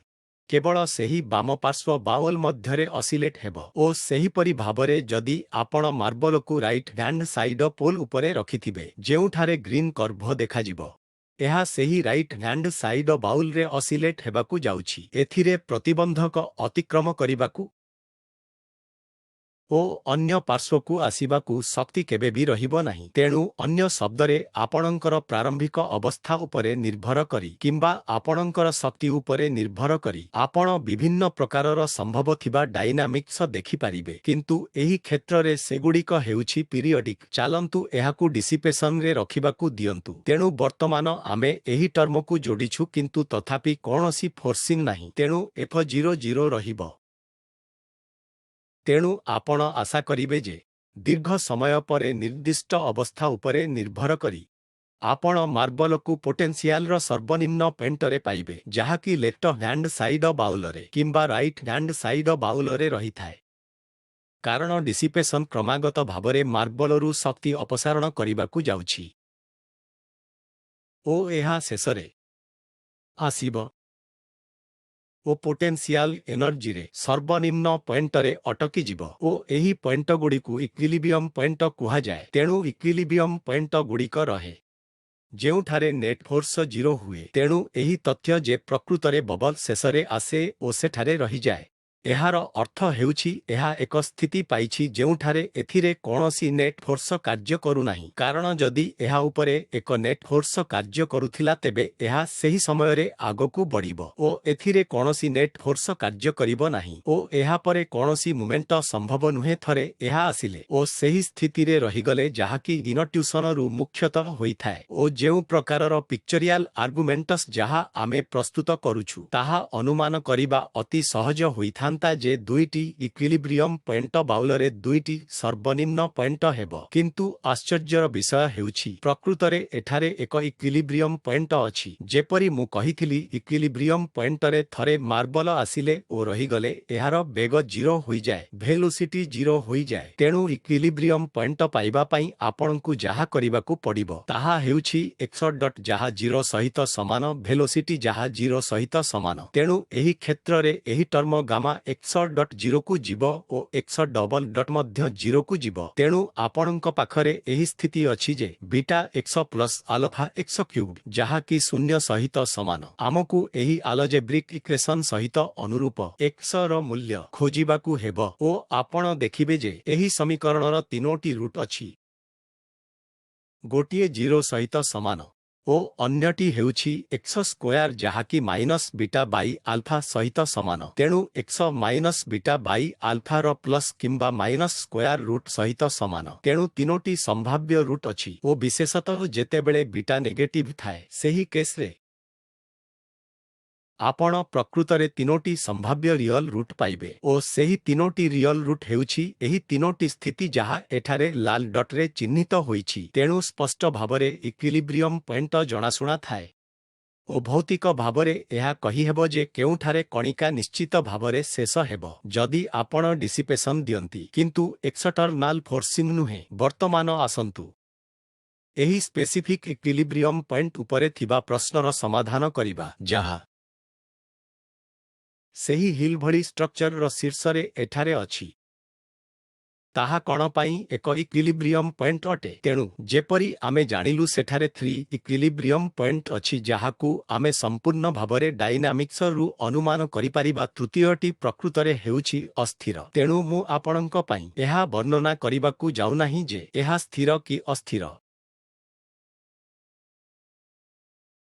କେବଳ ସେହି ବାମ ପାର୍ଶ୍ୱ ବାଉଲ ମଧ୍ୟରେ ଅସିଲେଟ୍ ହେବ ଓ ସେହିପରି ଭାବରେ ଯଦି ଆପଣ ମାର୍ବଲକୁ ରାଇଟ୍ ହ୍ୟାଣ୍ଡ ସାଇଡ ପୋଲ୍ ଉପରେ ରଖିଥିବେ ଯେଉଁଠାରେ ଗ୍ରୀନ୍ କର୍ଭ ଦେଖାଯିବ ଏହା ସେହି ରାଇଟ୍ ହ୍ୟାଣ୍ଡ ସାଇଡ ବାଉଲରେ ଅସିଲେଟ୍ ହେବାକୁ ଯାଉଛି। ଏଥିରେ ପ୍ରତିବନ୍ଧକ ଅତିକ୍ରମ କରିବାକୁ ଓ ଅନ୍ୟ ପାର୍ଶ୍ୱକୁ ଆସିବାକୁ ଶକ୍ତି କେବେ ବି ରହିବ ନାହିଁ। ତେଣୁ ଅନ୍ୟ ଶବ୍ଦରେ ଆପଣଙ୍କର ପ୍ରାରମ୍ଭିକ ଅବସ୍ଥା ଉପରେ ନିର୍ଭର କରି କିମ୍ବା ଆପଣଙ୍କର ଶକ୍ତି ଉପରେ ନିର୍ଭର କରି ଆପଣ ବିଭିନ୍ନ ପ୍ରକାରର ସମ୍ଭବ ଥିବା ଡାଇନାମିକ୍ସ ଦେଖିପାରିବେ କିନ୍ତୁ ଏହି କ୍ଷେତ୍ରରେ ସେଗୁଡ଼ିକ ହେଉଛି ପିରିୟଡିକ୍। ଚାଲନ୍ତୁ ଏହାକୁ ଡିସିପେସନରେ ରଖିବାକୁ ଦିଅନ୍ତୁ। ତେଣୁ ବର୍ତ୍ତମାନ ଆମେ ଏହି ଟର୍ମକୁ ଯୋଡ଼ିଛୁ କିନ୍ତୁ ତଥାପି କୌଣସି ଫୋର୍ସିଂ ନାହିଁ। ତେଣୁ F00 ରହିବ। ତେଣୁ ଆପଣ ଆଶା କରିବେ ଯେ ଦୀର୍ଘ ସମୟ ପରେ ନିର୍ଦ୍ଦିଷ୍ଟ ଅବସ୍ଥା ଉପରେ ନିର୍ଭର କରି ଆପଣ ମାର୍ବଲକୁ ପୋଟେନ୍ସିଆଲର ସର୍ବନିମ୍ନ ପଏଣ୍ଟରେ ପାଇବେ, ଯାହାକି ଲେଫ୍ଟ ହ୍ୟାଣ୍ଡ ସାଇଡ ବାଉଲରେ କିମ୍ବା ରାଇଟ୍ ହ୍ୟାଣ୍ଡ ସାଇଡ ବାଉଲରେ ରହିଥାଏ। କାରଣ ଡିସିପେସନ୍ କ୍ରମାଗତ ଭାବରେ ମାର୍ବଲରୁ ଶକ୍ତି ଅପସାରଣ କରିବାକୁ ଯାଉଛି ଓ ଏହା ଶେଷରେ ଆସିବ ଓ ପୋଟେନ୍ସିଆଲ ଏନର୍ଜିରେ ସର୍ବନିମ୍ନ ପଏଣ୍ଟରେ ଅଟକିଯିବ ଓ ଏହି ପଏଣ୍ଟଗୁଡ଼ିକୁ ଇକ୍ୱିଲିବ୍ରିୟମ୍ ପଏଣ୍ଟ କୁହାଯାଏ। ତେଣୁ ଇକ୍ୱିଲିବ୍ରିୟମ୍ ପଏଣ୍ଟଗୁଡ଼ିକ ରହେ ଯେଉଁଠାରେ ନେଟ୍ ଫୋର୍ସ 0 ହୁଏ। ତେଣୁ ଏହି ତଥ୍ୟ ଯେ ପ୍ରକୃତରେ ବବଲ୍ ଶେଷରେ ଆସେ ଓ ସେଠାରେ ରହିଯାଏ, ଏହାର ଅର୍ଥ ହେଉଛି ଏହା ଏକ ସ୍ଥିତି ପାଇଛି ଯେଉଁଠାରେ ଏଥିରେ କୌଣସି ନେଟ୍ ଫୋର୍ସ କାର୍ଯ୍ୟ କରୁନାହିଁ। କାରଣ ଯଦି ଏହା ଉପରେ ଏକ ନେଟ୍ ଫୋର୍ସ କାର୍ଯ୍ୟ କରୁଥିଲା ତେବେ ଏହା ସେହି ସମୟରେ ଆଗକୁ ବଢ଼ିବ ଓ ଏଥିରେ କୌଣସି ନେଟ୍ ଫୋର୍ସ କାର୍ଯ୍ୟ କରିବ ନାହିଁ ଓ ଏହା ପରେ କୌଣସି ମୁଭମେଣ୍ଟ ସମ୍ଭବ ନୁହେଁ ଥରେ ଏହା ଆସିଲେ ଓ ସେହି ସ୍ଥିତିରେ ରହିଗଲେ, ଯାହାକି ଇନଟ୍ୟୁସନରୁ ମୁଖ୍ୟତଃ ହୋଇଥାଏ ଓ ଯେଉଁ ପ୍ରକାରର ପିକ୍ଚରିଆଲ ଆର୍ଗୁମେଣ୍ଟସ୍ ଯାହା ଆମେ ପ୍ରସ୍ତୁତ କରୁଛୁ ତାହା ଅନୁମାନ କରିବା ଅତି ସହଜ ହୋଇଥାଏ ଯେ ଦୁଇଟି ଇକ୍ୱିଲିବ୍ରିୟମ୍ ପଏଣ୍ଟ ବାଉଲରେ ଦୁଇଟି ସର୍ବନିମ୍ନ ପଏଣ୍ଟ ହେବ। କିନ୍ତୁ ଆଶ୍ଚର୍ଯ୍ୟର ବିଷୟ ହେଉଛି ପ୍ରକୃତରେ ଏଠାରେ ଏକ ଇକ୍ୱିଲିବ୍ରିୟମ୍ ପଏଣ୍ଟ ଅଛି। ଯେପରି ମୁଁ କହିଥିଲି, ଇକ୍ୱିଲିବ୍ରିୟମ୍ ପଏଣ୍ଟରେ ଥରେ ମାର୍ବଲ ଆସିଲେ ଓ ରହିଗଲେ ଏହାର ବେଗ 0 ହୋଇଯାଏ, ଭେଲୋସିଟି 0 ହୋଇଯାଏ। ତେଣୁ ଇକ୍ୱିଲିବ୍ରିୟମ୍ ପଏଣ୍ଟ ପାଇବା ପାଇଁ ଆପଣଙ୍କୁ ଯାହା କରିବାକୁ ପଡ଼ିବ ତାହା ହେଉଛି x ଡଟ୍ ଯାହା 0 ସହିତ ସମାନ, ଭେଲୋସିଟି ଯାହା 0 ସହିତ ସମାନ। ତେଣୁ ଏହି କ୍ଷେତ୍ରରେ ଏହି ଟର୍ମ ଗାମା x ଡଟ୍ 0କୁ ଯିବ ଓ x ଡବଲ୍ ଡଟ୍ ମଧ୍ୟ 0କୁ ଯିବ। ତେଣୁ ଆପଣଙ୍କ ପାଖରେ ଏହି ସ୍ଥିତି ଅଛି ଯେ beta x plus alpha x cube ଯାହାକି 0 ସହିତ ସମାନ। ଆମକୁ ଏହି ଆଲଜେବ୍ରିକ୍ ଇକ୍ୱେସନ୍ ସହିତ ଅନୁରୂପ x ର ମୂଲ୍ୟ ଖୋଜିବାକୁ ହେବ ଓ ଆପଣ ଦେଖିବେ ଯେ ଏହି ସମୀକରଣର ତିନୋଟି ରୁଟ୍ ଅଛି। ଗୋଟିଏ 0 ସହିତ ସମାନ ଓ ଅନ୍ୟଟି ହେଉଛି x ସ୍କୋୟାର ଯାହାକି ମାଇନସ୍ ବିଟା ବାଇ ଆଲଫା ସହିତ ସମାନ। ତେଣୁ x ମାଇନସ୍ ବିଟା ବାଇ ଆଲଫାର ପ୍ଲସ୍ କିମ୍ବା ମାଇନସ୍ ସ୍କୋୟାର ରୁଟ୍ ସହିତ ସମାନ। ତେଣୁ ତିନୋଟି ସମ୍ଭାବ୍ୟ ରୁଟ୍ ଅଛି ଓ ବିଶେଷତଃ ଯେତେବେଳେ ବିଟା ନେଗେଟିଭ୍ ଥାଏ, ସେହି କେସ୍ରେ ଆପଣ ପ୍ରକୃତରେ ତିନୋଟି ସମ୍ଭାବ୍ୟ ରିଅଲ ରୁଟ୍ ପାଇବେ ଓ ସେହି ତିନୋଟି ରିଅଲ ରୁଟ୍ ହେଉଛି ଏହି ତିନୋଟି ସ୍ଥିତି ଯାହା ଏଠାରେ ଲାଲ ଡଟ୍ରେ ଚିହ୍ନିତ ହୋଇଛି। ତେଣୁ ସ୍ପଷ୍ଟ ଭାବରେ ଇକ୍ୱିଲିବ୍ରିୟମ୍ ପଏଣ୍ଟ ଜଣାଶୁଣା ଥାଏ ଓ ଭୌତିକ ଭାବରେ ଏହା କହିହେବ ଯେ କେଉଁଠାରେ କଣିକା ନିଶ୍ଚିତ ଭାବରେ ଶେଷ ହେବ ଯଦି ଆପଣ ଡିସିପେସନ୍ ଦିଅନ୍ତି, କିନ୍ତୁ ଏକ୍ସଟର୍ନାଲ ଫୋର୍ସିଂ ନୁହେଁ। ବର୍ତ୍ତମାନ ଆସନ୍ତୁ ଏହି ସ୍ପେସିଫିକ୍ ଇକ୍ୱିଲିବ୍ରିୟମ୍ ପଏଣ୍ଟ ଉପରେ ଥିବା ପ୍ରଶ୍ନର ସମାଧାନ କରିବା, ଯାହା ସେହି ହିଲ୍ ଭଳି ଷ୍ଟ୍ରକ୍ଚରର ଶୀର୍ଷରେ ଏଠାରେ ଅଛି। ତାହା କ'ଣ ପାଇଁ ଏକ ଇକ୍ୱିଲିବ୍ରିୟମ୍ ପଏଣ୍ଟ ଅଟେ? ତେଣୁ ଯେପରି ଆମେ ଜାଣିଲୁ ସେଠାରେ 3 ଇକ୍ୱିଲିବ୍ରିୟମ୍ ପଏଣ୍ଟ ଅଛି ଯାହାକୁ ଆମେ ସମ୍ପୂର୍ଣ୍ଣ ଭାବରେ ଡାଇନାମିକ୍ସରୁ ଅନୁମାନ କରିପାରିବା। ତୃତୀୟଟି ପ୍ରକୃତରେ ହେଉଛି ଅସ୍ଥିର। ତେଣୁ ମୁଁ ଆପଣଙ୍କ ପାଇଁ ଏହା ବର୍ଣ୍ଣନା କରିବାକୁ ଯାଉନାହିଁ ଯେ ଏହା ସ୍ଥିର କି ଅସ୍ଥିର,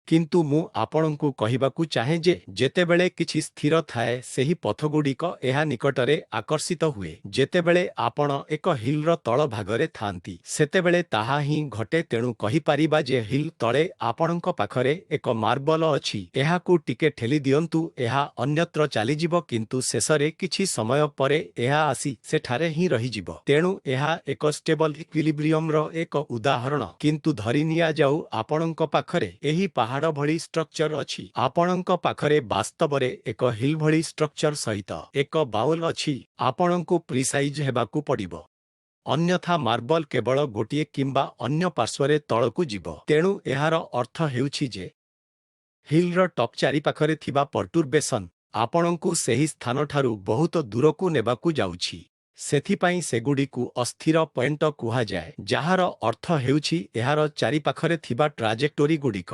କିନ୍ତୁ ମୁଁ ଆପଣଙ୍କୁ କହିବାକୁ ଚାହେଁ ଯେ ଯେତେବେଳେ କିଛି ସ୍ଥିର ଥାଏ ସେହି ପଥଗୁଡ଼ିକ ଏହା ନିକଟରେ ଆକର୍ଷିତ ହୁଏ। ଯେତେବେଳେ ଆପଣ ଏକ ହିଲ୍ର ତଳ ଭାଗରେ ଥାଆନ୍ତି ସେତେବେଳେ ତାହା ହିଁ ଘଟେ। ତେଣୁ କହିପାରିବା ଯେ ହିଲ୍ ତଳେ ଆପଣଙ୍କ ପାଖରେ ଏକ ମାର୍ବଲ ଅଛି, ଏହାକୁ ଟିକେ ଠେଲି ଦିଅନ୍ତୁ, ଏହା ଅନ୍ୟତ୍ର ଚାଲିଯିବ କିନ୍ତୁ ଶେଷରେ କିଛି ସମୟ ପରେ ଏହା ଆସି ସେଠାରେ ହିଁ ରହିଯିବ। ତେଣୁ ଏହା ଏକ ଷ୍ଟେବଲ୍ ଇକ୍ୱିଲିବ୍ରିୟମ୍ର ଏକ ଉଦାହରଣ। କିନ୍ତୁ ଧରି ନିଆଯାଉ ଆପଣଙ୍କ ପାଖରେ ଏହି ପାହାଡ଼ ଭଳି ଷ୍ଟ୍ରକ୍ଚର ଅଛି। ଆପଣଙ୍କ ପାଖରେ ବାସ୍ତବରେ ଏକ ହିଲ୍ ଭଳି ଷ୍ଟ୍ରକ୍ଚର ସହିତ ଏକ ବାଉଲ୍ ଅଛି। ଆପଣଙ୍କୁ ପ୍ରିସାଇଜ୍ ହେବାକୁ ପଡ଼ିବ, ଅନ୍ୟଥା ମାର୍ବଲ କେବଳ ଗୋଟିଏ କିମ୍ବା ଅନ୍ୟ ପାର୍ଶ୍ୱରେ ତଳକୁ ଯିବ। ତେଣୁ ଏହାର ଅର୍ଥ ହେଉଛି ଯେ ହିଲ୍ର ଟପ୍ ଚାରିପାଖରେ ଥିବା ପର୍ଟୁର୍ବେସନ୍ ଆପଣଙ୍କୁ ସେହି ସ୍ଥାନଠାରୁ ବହୁତ ଦୂରକୁ ନେବାକୁ ଯାଉଛି। ସେଥିପାଇଁ ସେଗୁଡ଼ିକୁ ଅସ୍ଥିର ପଏଣ୍ଟ କୁହାଯାଏ, ଯାହାର ଅର୍ଥ ହେଉଛି ଏହାର ଚାରିପାଖରେ ଥିବା ଟ୍ରାଜେକ୍ଟୋରିଗୁଡ଼ିକ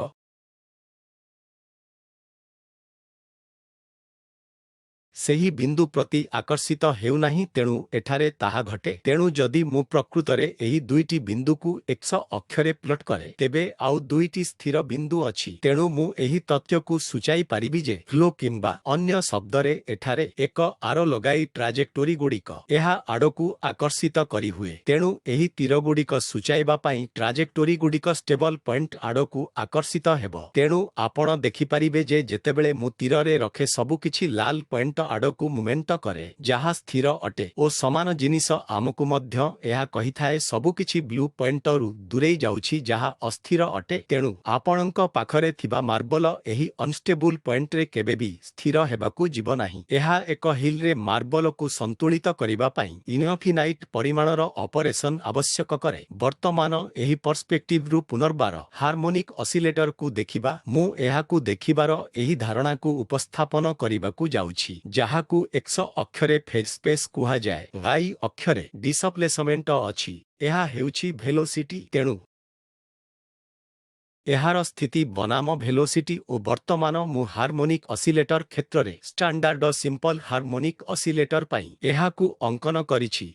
ସେହି ବିନ୍ଦୁ ପ୍ରତି ଆକର୍ଷିତ ହେଉନାହିଁ। ତେଣୁ ଏଠାରେ ତାହା ଘଟେ। ତେଣୁ ଯଦି ମୁଁ ପ୍ରକୃତରେ ଏହି ଦୁଇଟି ବିନ୍ଦୁକୁ x ଅକ୍ଷରେ ପ୍ଲଟ୍ କରେ ତେବେ ଆଉ ଦୁଇଟି ସ୍ଥିର ବିନ୍ଦୁ ଅଛି। ତେଣୁ ମୁଁ ଏହି ତଥ୍ୟକୁ ସୂଚାଇ ପାରିବି ଯେ ଫ୍ଲୋ କିମ୍ବା ଅନ୍ୟ ଶବ୍ଦରେ ଏଠାରେ ଏକ ଆର ଲଗାଇ ଟ୍ରାଜେକ୍ଟୋରିଗୁଡ଼ିକ ଏହା ଆଡ଼କୁ ଆକର୍ଷିତ କରିହୁଏ। ତେଣୁ ଏହି ତୀରଗୁଡ଼ିକ ସୂଚାଇବା ପାଇଁ ଟ୍ରାଜେକ୍ଟୋରିଗୁଡ଼ିକ ଷ୍ଟେବଲ୍ ପଏଣ୍ଟ ଆଡ଼କୁ ଆକର୍ଷିତ ହେବ। ତେଣୁ ଆପଣ ଦେଖିପାରିବେ ଯେ ଯେତେବେଳେ ମୁଁ ତୀରରେ ରଖେ ସବୁକିଛି ଲାଲ ପଏଣ୍ଟ ଆଡ଼କୁ ମୁଭମେଣ୍ଟ କରେ ଯାହା ସ୍ଥିର ଅଟେ ଓ ସମାନ ଜିନିଷ ଆମକୁ ମଧ୍ୟ ଏହା କହିଥାଏ ସବୁକିଛି ବ୍ଲୁ ପଏଣ୍ଟରୁ ଦୂରେଇ ଯାଉଛି ଯାହା ଅସ୍ଥିର ଅଟେ ତେଣୁ ଆପଣଙ୍କ ପାଖରେ ଥିବା ମାର୍ବଲ ଏହି ଅନଷ୍ଟେବୁଲ ପଏଣ୍ଟରେ କେବେବି ସ୍ଥିର ହେବାକୁ ଯିବ ନାହିଁ ଏହା ଏକ ହିଲରେ ମାର୍ବଲକୁ ସନ୍ତୁଳିତ କରିବା ପାଇଁ ଇନଫିନାଇଟ୍ ପରିମାଣର ଅପରେସନ ଆବଶ୍ୟକ କରେ ବର୍ତ୍ତମାନ ଏହି ପର୍ସପେକ୍ଟିଭରୁ ପୁନର୍ବାର ହାରମୋନିକ ଅସିଲେଟରକୁ ଦେଖିବା ମୁଁ ଏହାକୁ ଦେଖିବାର ଏହି ଧାରଣାକୁ ଉପସ୍ଥାପନ କରିବାକୁ ଯାଉଛି ଯାହାକୁ ଏକ୍ସ ଅକ୍ଷରେ ଫେଜ୍ ସ୍ପେସ୍ କୁହାଯାଏ y ଅକ୍ଷରେ ଡିସପ୍ଲେସମେଣ୍ଟ ଅଛି ଏହା ହେଉଛି ଭେଲୋସିଟି ତେଣୁ ଏହାର ସ୍ଥିତି ବନାମ ଭେଲୋସିଟି ଓ ବର୍ତ୍ତମାନ ମୁଁ ହାରମୋନିକ ଅସିଲେଟର କ୍ଷେତ୍ରରେ ଷ୍ଟାଣ୍ଡାର୍ଡ ସିମ୍ପଲ ହାରମୋନିକ ଅସିଲେଟର ପାଇଁ ଏହାକୁ ଅଙ୍କନ କରିଛି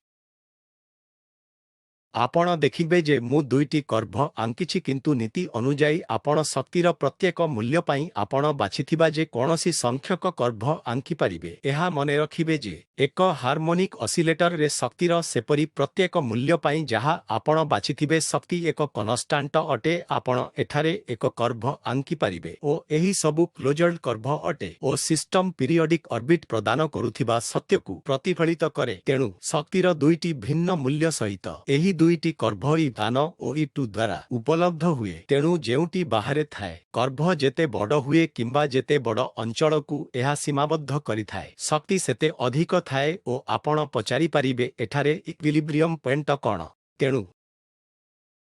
ଆପଣ ଦେଖିବେ ଯେ ମୁଁ ଦୁଇଟି କର୍ଭ ଆଙ୍କିଛି କିନ୍ତୁ ନୀତି ଅନୁଯାୟୀ ଆପଣ ଶକ୍ତିର ପ୍ରତ୍ୟେକ ମୂଲ୍ୟ ପାଇଁ ଆପଣ ବାଛିଥିବା ଯେ କୌଣସି ସଂଖ୍ୟକ କର୍ଭ ଆଙ୍କିପାରିବେ ଏହା ମନେ ରଖିବେ ଯେ ଏକ ହାରମୋନିକ ଅସିଲେଟରରେ ଶକ୍ତିର ସେପରି ପ୍ରତ୍ୟେକ ମୂଲ୍ୟ ପାଇଁ ଯାହା ଆପଣ ବାଛିଥିବେ ଶକ୍ତି ଏକ କନଷ୍ଟାଣ୍ଟ ଅଟେ ଆପଣ ଏଠାରେ ଏକ କର୍ଭ ଆଙ୍କିପାରିବେ ଓ ଏହି ସବୁ କ୍ଲୋଜଡ କର୍ଭ ଅଟେ ଓ ସିଷ୍ଟମ ପିରିୟଡିକ ଅର୍ବିଟ ପ୍ରଦାନ କରୁଥିବା ସତ୍ୟକୁ ପ୍ରତିଫଳିତ କରେ ତେଣୁ ଶକ୍ତିର ଦୁଇଟି ଭିନ୍ନ ମୂଲ୍ୟ ସହିତ ଏହି ଦୁଇଟି କର୍ଭ ଇ1 ଓ ଇ2 ଦ୍ୱାରା ଉପଲବ୍ଧ ହୁଏ ତେଣୁ ଯେଉଁଟି ବାହାରେ ଥାଏ କର୍ଭ ଯେତେ ବଡ଼ ହୁଏ କିମ୍ବା ଯେତେ ବଡ଼ ଅଞ୍ଚଳକୁ ଏହା ସୀମାବଦ୍ଧ କରିଥାଏ ଶକ୍ତି ସେତେ ଅଧିକ ଥାଏ ଓ ଆପଣ ପଚାରିପାରିବେ ଏଠାରେ ଇକ୍ୱିଲିବ୍ରିୟମ ପଏଣ୍ଟ କ'ଣ ତେଣୁ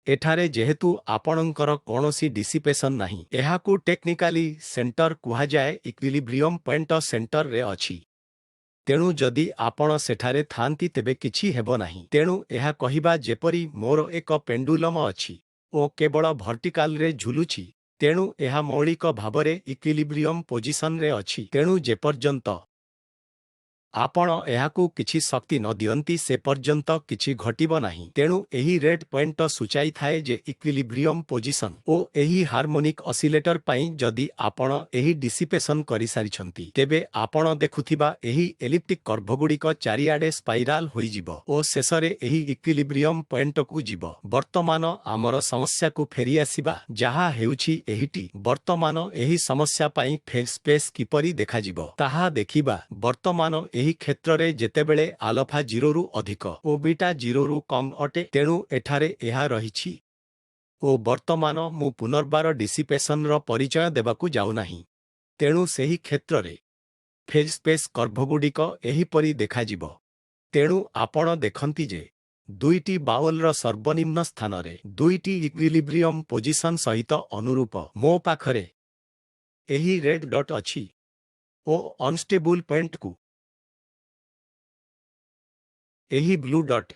ଏଠାରେ ଯେହେତୁ ଆପଣଙ୍କର କୌଣସି ଡିସିପେସନ ନାହିଁ ଏହାକୁ ଟେକ୍ନିକାଲି ସେଣ୍ଟର କୁହାଯାଏ ଇକ୍ୱିଲିବ୍ରିୟମ ପଏଣ୍ଟ ସେଣ୍ଟରରେ ଅଛି ତେଣୁ ଯଦି ଆପଣ ସେଠାରେ ଥାଆନ୍ତି ତେବେ କିଛି ହେବ ନାହିଁ ତେଣୁ ଏହା କହିବା ଯେପରି ମୋର ଏକ ପେଣ୍ଡୁଲମ ଅଛି ଓ କେବଳ ଭର୍ଟିକାଲରେ ଝୁଲୁଛି ତେଣୁ ଏହା ମୌଳିକ ଭାବରେ ଇକ୍ୱିଲିବ୍ରିୟମ ପୋଜିସନରେ ଅଛି ତେଣୁ ଯେପର୍ଯ୍ୟନ୍ତ ଆପଣ ଏହାକୁ କିଛି ଶକ୍ତି ନ ଦିଅନ୍ତି ସେ ପର୍ଯ୍ୟନ୍ତ କିଛି ଘଟିବ ନାହିଁ ତେଣୁ ଏହି ରେଡ୍ ପଏଣ୍ଟ ସୂଚାଇଥାଏ ଯେ ଇକ୍ୱିଲିବ୍ରିୟମ ପୋଜିସନ ଓ ଏହି ହାରମୋନିକ ଅସିଲେଟର ପାଇଁ ଯଦି ଆପଣ ଏହି ଡିସିପେସନ କରିସାରିଛନ୍ତି ତେବେ ଆପଣ ଦେଖୁଥିବା ଏହି ଏଲିପ୍ଟିକ କର୍ଭଗୁଡ଼ିକ ଚାରିଆଡ଼େ ସ୍ପାଇରାଲ ହୋଇଯିବ ଓ ଶେଷରେ ଏହି ଇକ୍ୱିଲିବ୍ରିୟମ ପଏଣ୍ଟକୁ ଯିବ ବର୍ତ୍ତମାନ ଆମର ସମସ୍ୟାକୁ ଫେରିଆସିବା ଯାହା ହେଉଛି ଏହିଟି ବର୍ତ୍ତମାନ ଏହି ସମସ୍ୟା ପାଇଁ ଫେଜ୍ ସ୍ପେସ୍ କିପରି ଦେଖାଯିବ ତାହା ଦେଖିବା ବର୍ତ୍ତମାନ ଏହି କ୍ଷେତ୍ରରେ ଯେତେବେଳେ ଆଲଫା 0ରୁ ଅଧିକ ଓ ବିଟା 0ରୁ କମ୍ ଅଟେ ତେଣୁ ଏଠାରେ ଏହା ରହିଛି ଓ ବର୍ତ୍ତମାନ ମୁଁ ପୁନର୍ବାର ଡିସିପେସନର ପରିଚୟ ଦେବାକୁ ଯାଉନାହିଁ ତେଣୁ ସେହି କ୍ଷେତ୍ରରେ ଫେଜ୍ ସ୍ପେସ୍ କର୍ଭଗୁଡ଼ିକ ଏହିପରି ଦେଖାଯିବ ତେଣୁ ଆପଣ ଦେଖନ୍ତି ଯେ ଦୁଇଟି ବାଉଲର ସର୍ବନିମ୍ନ ସ୍ଥାନରେ ଦୁଇଟି ଇକ୍ୱିଲିବ୍ରିୟମ ପୋଜିସନ ସହିତ ଅନୁରୂପ ମୋ ପାଖରେ ଏହି ରେଡ୍ ଡଟ୍ ଅଛି ଓ ଅନଷ୍ଟେବୁଲ ପଏଣ୍ଟକୁ ଏହି ବ୍ଲୁ ଡଟ୍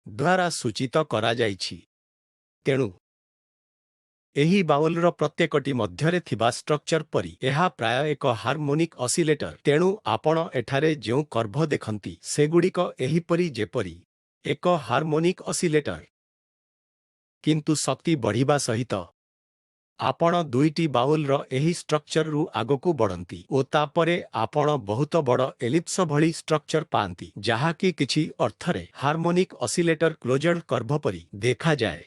ଦ୍ୱାରା ସୂଚିତ କରାଯାଇଛି ତେଣୁ ଏହି ବାଉଲର ପ୍ରତ୍ୟେକଟି ମଧ୍ୟରେ ଥିବା ଷ୍ଟ୍ରକ୍ଚର ପରି ଏହା ପ୍ରାୟ ଏକ ହାରମୋନିକ ଅସିଲେଟର ତେଣୁ ଆପଣ ଏଠାରେ ଯେଉଁ କର୍ଭ ଦେଖନ୍ତି ସେଗୁଡ଼ିକ ଏହିପରି ଯେପରି ଏକ ହାରମୋନିକ ଅସିଲେଟର କିନ୍ତୁ ଶକ୍ତି ବଢ଼ିବା ସହିତ ଆପଣ ଦୁଇଟି ବାଉଲର ଏହି ଷ୍ଟ୍ରକ୍ଚରରୁ ଆଗକୁ ବଢ଼ନ୍ତି ଓ ତାପରେ ଆପଣ ବହୁତ ବଡ଼ ଏଲିପ୍ସ ଭଳି ଷ୍ଟ୍ରକ୍ଚର ପାଆନ୍ତି ଯାହାକି କିଛି ଅର୍ଥରେ ହାରମୋନିକ ଅସିଲେଟର କ୍ଲୋଜଡ କର୍ଭ ପରି ଦେଖାଯାଏ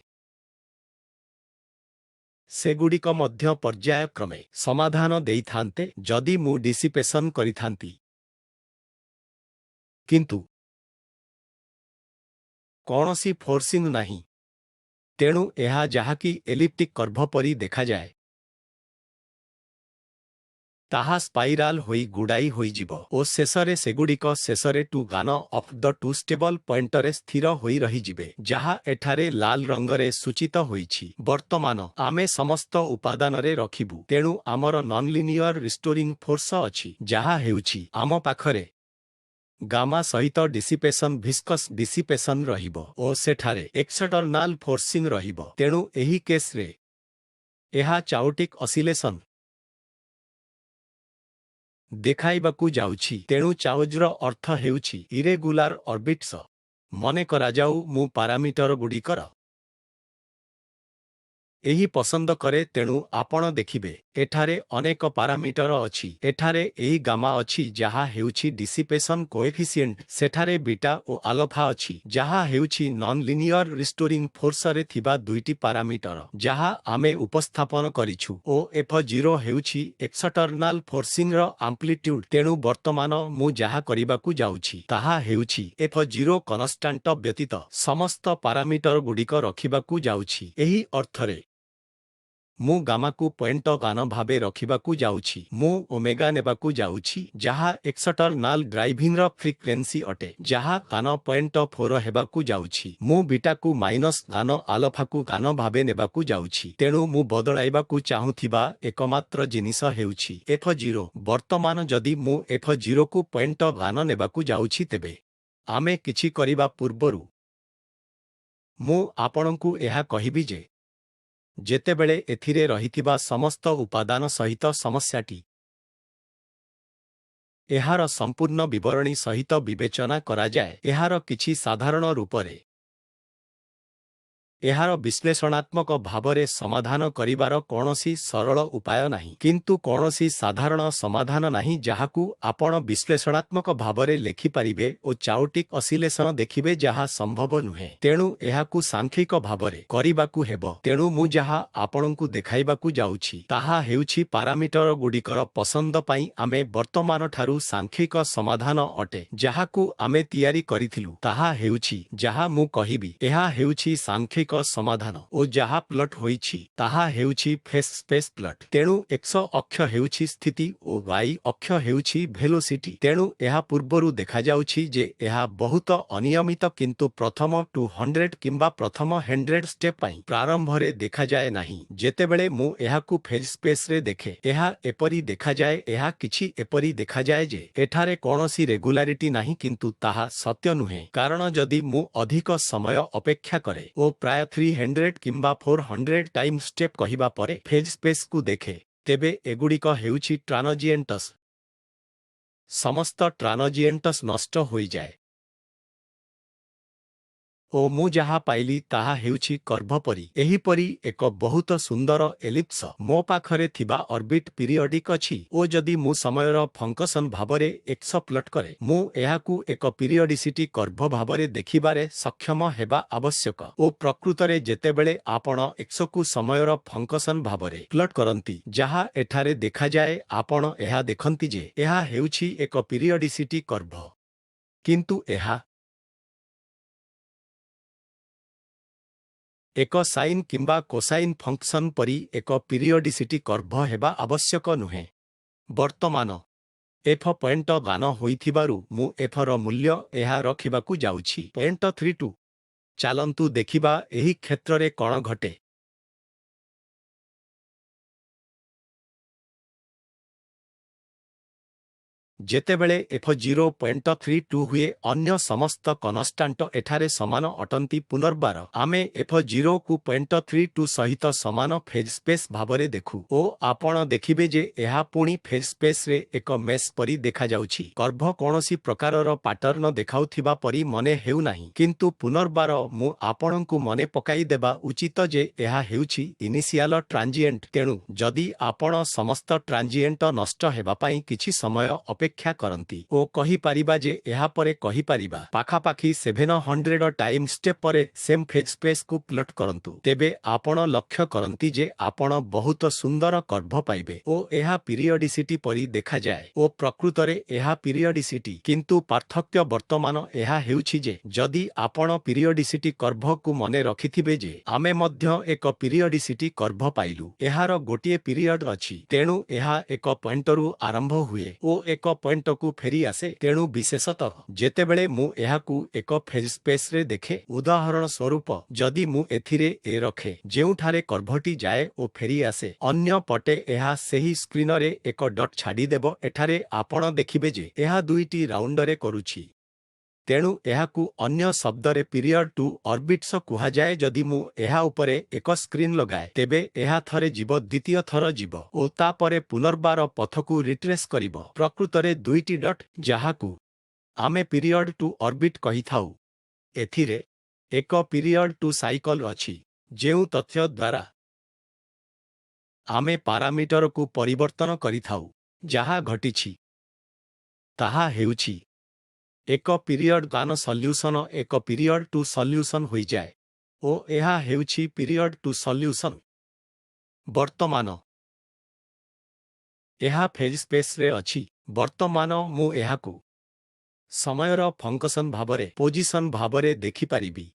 ସେଗୁଡ଼ିକ ମଧ୍ୟ ପର୍ଯ୍ୟାୟକ୍ରମେ ସମାଧାନ ଦେଇଥାନ୍ତେ ଯଦି ମୁଁ ଡିସିପେସନ କରିଥାନ୍ତି କିନ୍ତୁ କୌଣସି ଫୋର୍ସିଂ ନାହିଁ ତେଣୁ ଏହା ଯାହାକି ଏଲିପ୍ଟିକ କର୍ଭ ପରି ଦେଖାଯାଏ ତାହା ସ୍ପାଇରାଲ ହୋଇ ଗୁଡ଼ାଇ ହୋଇଯିବ ଓ ଶେଷରେ ସେଗୁଡ଼ିକ ଶେଷରେ ଟୁ ଗାନ ଅଫ୍ ଦ ଟୁ ଷ୍ଟେବଲ ପଏଣ୍ଟରେ ସ୍ଥିର ହୋଇ ରହିଯିବେ ଯାହା ଏଠାରେ ଲାଲ ରଙ୍ଗରେ ସୂଚିତ ହୋଇଛି ବର୍ତ୍ତମାନ ଆମେ ସମସ୍ତ ଉପାଦାନରେ ରଖିବୁ ତେଣୁ ଆମର ନନଲିନିୟର ରିଷ୍ଟୋରିଂ ଫୋର୍ସ ଅଛି ଯାହା ହେଉଛି ଆମ ପାଖରେ ଗାମା ସହିତ ଡିସିପେସନ ଭିସ୍କସ୍ ଡିସିପେସନ ରହିବ ଓ ସେଠାରେ ଏକ୍ସଟର୍ନାଲ ଫୋର୍ସିଂ ରହିବ ତେଣୁ ଏହି କେସ୍ରେ ଏହା ଚାଓଟିକ ଅସିଲେସନ ଦେଖାଇବାକୁ ଯାଉଛି ତେଣୁ ଚାଓଜର ଅର୍ଥ ହେଉଛି ଇରେଗୁଲାର ଅର୍ବିଟ୍ସ ମନେ କରାଯାଉ ମୁଁ ପାରାମିଟରଗୁଡ଼ିକର ଏହି ପସନ୍ଦ କରେ ତେଣୁ ଆପଣ ଦେଖିବେ ଏଠାରେ ଅନେକ ପାରାମିଟର ଅଛି ଏଠାରେ ଏହି ଗାମା ଅଛି ଯାହା ହେଉଛି ଡିସିପେସନ କୋଏଫିସିଏଣ୍ଟ ସେଠାରେ ବିଟା ଓ ଆଲଫା ଅଛି ଯାହା ହେଉଛି ନନ୍ ଲିନିୟର ରିଷ୍ଟୋରିଂ ଫୋର୍ସରେ ଥିବା ଦୁଇଟି ପାରାମିଟର ଯାହା ଆମେ ଉପସ୍ଥାପନ କରିଛୁ ଓ F0 ହେଉଛି ଏକ୍ସଟର୍ନାଲ ଫୋର୍ସିଂର ଆମ୍ପ୍ଲିଟ୍ୟୁଡ ତେଣୁ ବର୍ତ୍ତମାନ ମୁଁ ଯାହା କରିବାକୁ ଯାଉଛି ତାହା ହେଉଛି F0 କନଷ୍ଟାଣ୍ଟ ବ୍ୟତୀତ ସମସ୍ତ ପାରାମିଟର ଗୁଡ଼ିକ ରଖିବାକୁ ଯାଉଛି ଏହି ଅର୍ଥରେ ମୁଁ ଗାମାକୁ ପଏଣ୍ଟ ଗାନ ଭାବେ ରଖିବାକୁ ଯାଉଛି ମୁଁ ଓମେଗା ନେବାକୁ ଯାଉଛି ଯାହା ଏକ୍ସଟର୍ନାଲ ଡ୍ରାଇଭିଂର ଫ୍ରିକ୍ୱେନ୍ସି ଅଟେ ଯାହା ଗାନ ପଏଣ୍ଟ 4 ହେବାକୁ ଯାଉଛି ମୁଁ ବିଟାକୁ ମାଇନସ୍ ଗାନ ଆଲଫାକୁ ଗାନ ଭାବେ ନେବାକୁ ଯାଉଛି ତେଣୁ ମୁଁ ବଦଳାଇବାକୁ ଚାହୁଁଥିବା ଏକମାତ୍ର ଜିନିଷ ହେଉଛି F0 ବର୍ତ୍ତମାନ ଯଦି ମୁଁ F0କୁ ପଏଣ୍ଟ ଗାନ ନେବାକୁ ଯାଉଛି ତେବେ ଆମେ କିଛି କରିବା ପୂର୍ବରୁ ମୁଁ ଆପଣଙ୍କୁ ଏହା କହିବି ଯେ ଯେତେବେଳେ ଏଥିରେ ରହିଥିବା ସମସ୍ତ ଉପାଦାନ ସହିତ ସମସ୍ୟାଟି ଏହାର ସମ୍ପୂର୍ଣ୍ଣ ବିବରଣୀ ସହିତ ବିବେଚନା କରାଯାଏ ଏହାର କିଛି ସାଧାରଣ ରୂପରେ ଏହାର ବିଶ୍ଳେଷଣାତ୍ମକ ଭାବରେ ସମାଧାନ କରିବାର କୌଣସି ସରଳ ଉପାୟ ନାହିଁ କିନ୍ତୁ କୌଣସି ସାଧାରଣ ସମାଧାନ ନାହିଁ ଯାହାକୁ ଆପଣ ବିଶ୍ଳେଷଣାତ୍ମକ ଭାବରେ ଲେଖିପାରିବେ ଓ ଚାଓଟିକ୍ ଅସିଲେସନ ଦେଖିବେ ଯାହା ସମ୍ଭବ ନୁହେଁ ତେଣୁ ଏହାକୁ ସାଂଖ୍ୟିକ ଭାବରେ କରିବାକୁ ହେବ ତେଣୁ ମୁଁ ଯାହା ଆପଣଙ୍କୁ ଦେଖାଇବାକୁ ଯାଉଛି ତାହା ହେଉଛି ପାରାମିଟର ଗୁଡ଼ିକର ପସନ୍ଦ ପାଇଁ ଆମେ ବର୍ତ୍ତମାନଠାରୁ ସାଂଖ୍ୟିକ ସମାଧାନ ଅଟେ ଯାହାକୁ ଆମେ ତିଆରି କରିଥିଲୁ ତାହା ହେଉଛି ଯାହା ମୁଁ କହିବି ଏହା ହେଉଛି ସାଂଖ୍ୟିକ ସମାଧାନ ଓ ଯାହା ପ୍ଲଟ୍ ହୋଇଛି ତାହା ହେଉଛି ଫେସ୍ ସ୍ପେସ୍ ପ୍ଲଟ୍ ତେଣୁ x ଅକ୍ଷ ହେଉଛି ସ୍ଥିତି ଓ y ଅକ୍ଷ ହେଉଛି ଭେଲୋସିଟି ତେଣୁ ଏହା ପୂର୍ବରୁ ଦେଖାଯାଉଛି ଯେ ଏହା ବହୁତ ଅନିୟମିତ କିନ୍ତୁ ପ୍ରଥମ 200 କିମ୍ବା ପ୍ରଥମ 100 ଷ୍ଟେପ୍ ପାଇଁ ପ୍ରାରମ୍ଭରେ ଦେଖାଯାଏ ନାହିଁ ଯେତେବେଳେ ମୁଁ ଏହାକୁ ଫେଜ୍ ସ୍ପେସ୍ରେ ଦେଖେ ଏହା ଏପରି ଦେଖାଯାଏ ଏହା କିଛି ଏପରି ଦେଖାଯାଏ ଯେ ଏଠାରେ କୌଣସି ରେଗୁଲାରିଟି ନାହିଁ କିନ୍ତୁ ତାହା ସତ୍ୟ ନୁହେଁ କାରଣ ଯଦି ମୁଁ ଅଧିକ ସମୟ ଅପେକ୍ଷା କରେ ଓ ପ୍ରାୟ 300 କିମ୍ବା 400 ଟାଇମ୍ ଷ୍ଟେପ୍ କହିବା ପରେ ଫେଜ୍ ସ୍ପେସ୍କୁ ଦେଖେ ତେବେ ଏଗୁଡ଼ିକ ହେଉଛି ଟ୍ରାନଜିଏଣ୍ଟସ୍ ସମସ୍ତ ଟ୍ରାନଜିଏଣ୍ଟସ୍ ନଷ୍ଟ ହୋଇଯାଏ ଓ ମୁଁ ଯାହା ପାଇଲି ତାହା ହେଉଛି କର୍ଭ ପରି ଏହିପରି ଏକ ବହୁତ ସୁନ୍ଦର ଏଲିପ୍ସ ମୋ ପାଖରେ ଥିବା ଅର୍ବିଟ୍ ପିରିୟଡିକ୍ ଅଛି ଓ ଯଦି ମୁଁ ସମୟର ଫଙ୍କସନ୍ ଭାବରେ x ପ୍ଲଟ୍ କରେ ମୁଁ ଏହାକୁ ଏକ ପିରିୟଡିସିଟି କର୍ଭ ଭାବରେ ଦେଖିବାରେ ସକ୍ଷମ ହେବା ଆବଶ୍ୟକ ଓ ପ୍ରକୃତରେ ଯେତେବେଳେ ଆପଣ xକୁ ସମୟର ଫଙ୍କସନ୍ ଭାବରେ ପ୍ଲଟ୍ କରନ୍ତି ଯାହା ଏଠାରେ ଦେଖାଯାଏ ଆପଣ ଏହା ଦେଖନ୍ତି ଯେ ଏହା ହେଉଛି ଏକ ପିରିୟଡିସିଟି କର୍ଭ କିନ୍ତୁ ଏହା ଏକ ସାଇନ୍ କିମ୍ବା କୋସାଇନ୍ ଫଙ୍କସନ୍ ପରି ଏକ ପିରିୟଡିସିଟି କର୍ଭ ହେବା ଆବଶ୍ୟକ ନୁହେଁ ବର୍ତ୍ତମାନ F ପଏଣ୍ଟ ଗାନ ହୋଇଥିବାରୁ ମୁଁ Fର ମୂଲ୍ୟ ଏହା ରଖିବାକୁ ଯାଉଛି 0.32 ଚାଲନ୍ତୁ ଦେଖିବା ଏହି କ୍ଷେତ୍ରରେ କ'ଣ ଘଟେ ଯେତେବେଳେ F0.32 ହୁଏ ଅନ୍ୟ ସମସ୍ତ କନଷ୍ଟାଣ୍ଟ ଏଠାରେ ସମାନ ଅଟନ୍ତି ପୁନର୍ବାର ଆମେ F0କୁ 0.32 ସହିତ ସମାନ ଫେଜ୍ ସ୍ପେସ୍ ଭାବରେ ଦେଖୁ ଓ ଆପଣ ଦେଖିବେ ଯେ ଏହା ପୁଣି ଫେଜ୍ ସ୍ପେସ୍ରେ ଏକ ମେଶ୍ ପରି ଦେଖାଯାଉଛି କର୍ଭ କୌଣସି ପ୍ରକାରର ପାଟର୍ନ ଦେଖାଉଥିବା ପରି ମନେ ହେଉନାହିଁ କିନ୍ତୁ ପୁନର୍ବାର ମୁଁ ଆପଣଙ୍କୁ ମନେ ପକାଇଦେବା ଉଚିତ ଯେ ଏହା ହେଉଛି ଇନିସିଆଲ ଟ୍ରାଞ୍ଜିଏଣ୍ଟ ତେଣୁ ଯଦି ଆପଣ ସମସ୍ତ ଟ୍ରାଞ୍ଜିଏଣ୍ଟ ନଷ୍ଟ ହେବା ପାଇଁ କିଛି ସମୟ ଅପେକ୍ଷା କରନ୍ତି ଓ କହିପାରିବା ଯେ ଏହା ପରେ କହିପାରିବା ପାଖାପାଖି 700 ଟାଇମ୍ ଷ୍ଟେପ୍ ପରେ ସେମ୍ ଫେଜ୍ ସ୍ପେସ୍କୁ ପ୍ଲଟ୍ କରନ୍ତୁ ତେବେ ଆପଣ ଲକ୍ଷ୍ୟ କରନ୍ତି ଯେ ଆପଣ ବହୁତ ସୁନ୍ଦର କର୍ଭ ପାଇବେ ଓ ଏହା ପିରିୟଡିସିଟି ପରି ଦେଖାଯାଏ ଓ ପ୍ରକୃତରେ ଏହା ପିରିୟଡିସିଟି କିନ୍ତୁ ପାର୍ଥକ୍ୟ ବର୍ତ୍ତମାନ ଏହା ହେଉଛି ଯେ ଯଦି ଆପଣ ପିରିୟଡିସିଟି କର୍ଭକୁ ମନେ ରଖିଥିବେ ଯେ ଆମେ ମଧ୍ୟ ଏକ ପିରିୟଡିସିଟି କର୍ଭ ପାଇଲୁ ଏହାର ଗୋଟିଏ ପିରିୟଡ ଅଛି ତେଣୁ ଏହା ଏକ ପଏଣ୍ଟରୁ ଆରମ୍ଭ ହୁଏ ଓ ଏକ ପଏଣ୍ଟକୁ ଫେରି ଆସେ ତେଣୁ ବିଶେଷତଃ ଯେତେବେଳେ ମୁଁ ଏହାକୁ ଏକ ଫେଜ୍ ସ୍ପେସ୍ରେ ଦେଖେ ଉଦାହରଣ ସ୍ୱରୂପ ଯଦି ମୁଁ ଏଥିରେ ଏ ରଖେ ଯେଉଁଠାରେ କର୍ଭଟି ଯାଏ ଓ ଫେରି ଆସେ ଅନ୍ୟ ପଟେ ଏହା ସେହି ସ୍କ୍ରିନରେ ଏକ ଡଟ୍ ଛାଡ଼ିଦେବ ଏଠାରେ ଆପଣ ଦେଖିବେ ଯେ ଏହା ଦୁଇଟି ରାଉଣ୍ଡରେ କରୁଛି ତେଣୁ ଏହାକୁ ଅନ୍ୟ ଶବ୍ଦରେ ପିରିୟଡ୍ ଟୁ ଅର୍ବିଟ୍ସ କୁହାଯାଏ ଯଦି ମୁଁ ଏହା ଉପରେ ଏକ ସ୍କ୍ରିନ୍ ଲଗାଏ ତେବେ ଏହା ଥରେ ଯିବ ଦ୍ୱିତୀୟ ଥର ଯିବ ଓ ତାପରେ ପୁନର୍ବାର ପଥକୁ ରିଟ୍ରେସ୍ କରିବ ପ୍ରକୃତରେ ଦୁଇଟି ଡଟ୍ ଯାହାକୁ ଆମେ ପିରିୟଡ୍ ଟୁ ଅର୍ବିଟ୍ କହିଥାଉ ଏଥିରେ ଏକ ପିରିୟଡ୍ ଟୁ ସାଇକଲ୍ ଅଛି ଯେଉଁ ତଥ୍ୟ ଦ୍ୱାରା आमे पारामीटर को परिवर्तन करिथाउ जहा घटिछि ताहा हेउछि एक पीरियड गान सॉल्यूशन एक पीरियड टू सॉल्यूशन होई जाए ओ एहा हेउछि पीरियड टू सॉल्यूशन वर्तमान एहा फेज स्पेस रे अछि वर्तमान मु एहाकु समयर फंक्शन भाबरे पोजिशन भाबरे देखि पारिबी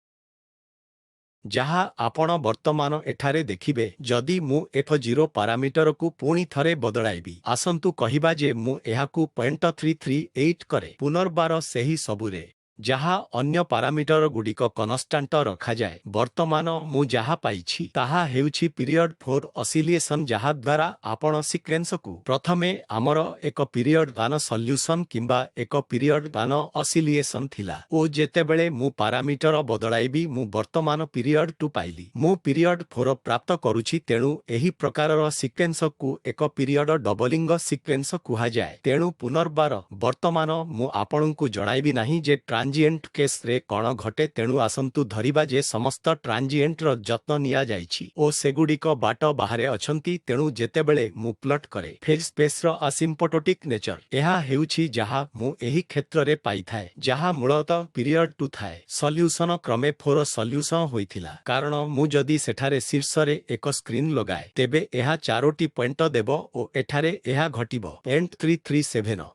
जहा आपण वर्तमान एठारे देखिबे जदि मु F0 पारामीटर को पुणी थरे बदलाइबी आसंतु कहिबा जे मु एहाकु 0.338 करे पुनर्बार सेही सबुरे जहा अन्य पारामीटर गुडिक कनस्टांट रखा जाए वर्तमान मु जहा पाइछि ताहा हेउछि पीरियड 4 ऑसिलेशन जहा द्वारा आपण सीक्वेंस को प्रथमे आमर एक पीरियड गान सॉल्यूशन किंबा एक पीरियड गान ऑसिलेशन थिला ओ जेतेबेले मु पारामीटर बदलाइबी मु वर्तमान पीरियड 2 पाइली मु पीरियड 4 प्राप्त करूछि तेणु एही प्रकारर सीक्वेंस को एक पीरियड डबलिंग सीक्वेंस कुहा जाए तेणु पुनर्बार वर्तमान मु आपणଙ୍କୁ जणाइबी नाही जे ट्रांजिएंट केस रे कण घटे तेणु आसंतु धरिबा जे समस्त ट्रांजिएंट र जत्न निया जाइछि ओ सेगुडिक बाट बाहरे अछंती तेणु जेतेबेले मु प्लॉट करे फेज स्पेस र असिम्पटोटिक नेचर एहा हेउछि जहा मु एही क्षेत्र रे पाइथाय जहा मूलतः पीरियड 2 थाए सॉल्यूशन क्रमे 4 सॉल्यूशन होइथिला कारण मु जदी सेठारे शीर्ष रे एक स्क्रीन लगाए तेबे एहा चारोटी पॉइंट देबो ओ एठारे एहा घटिबो 0.337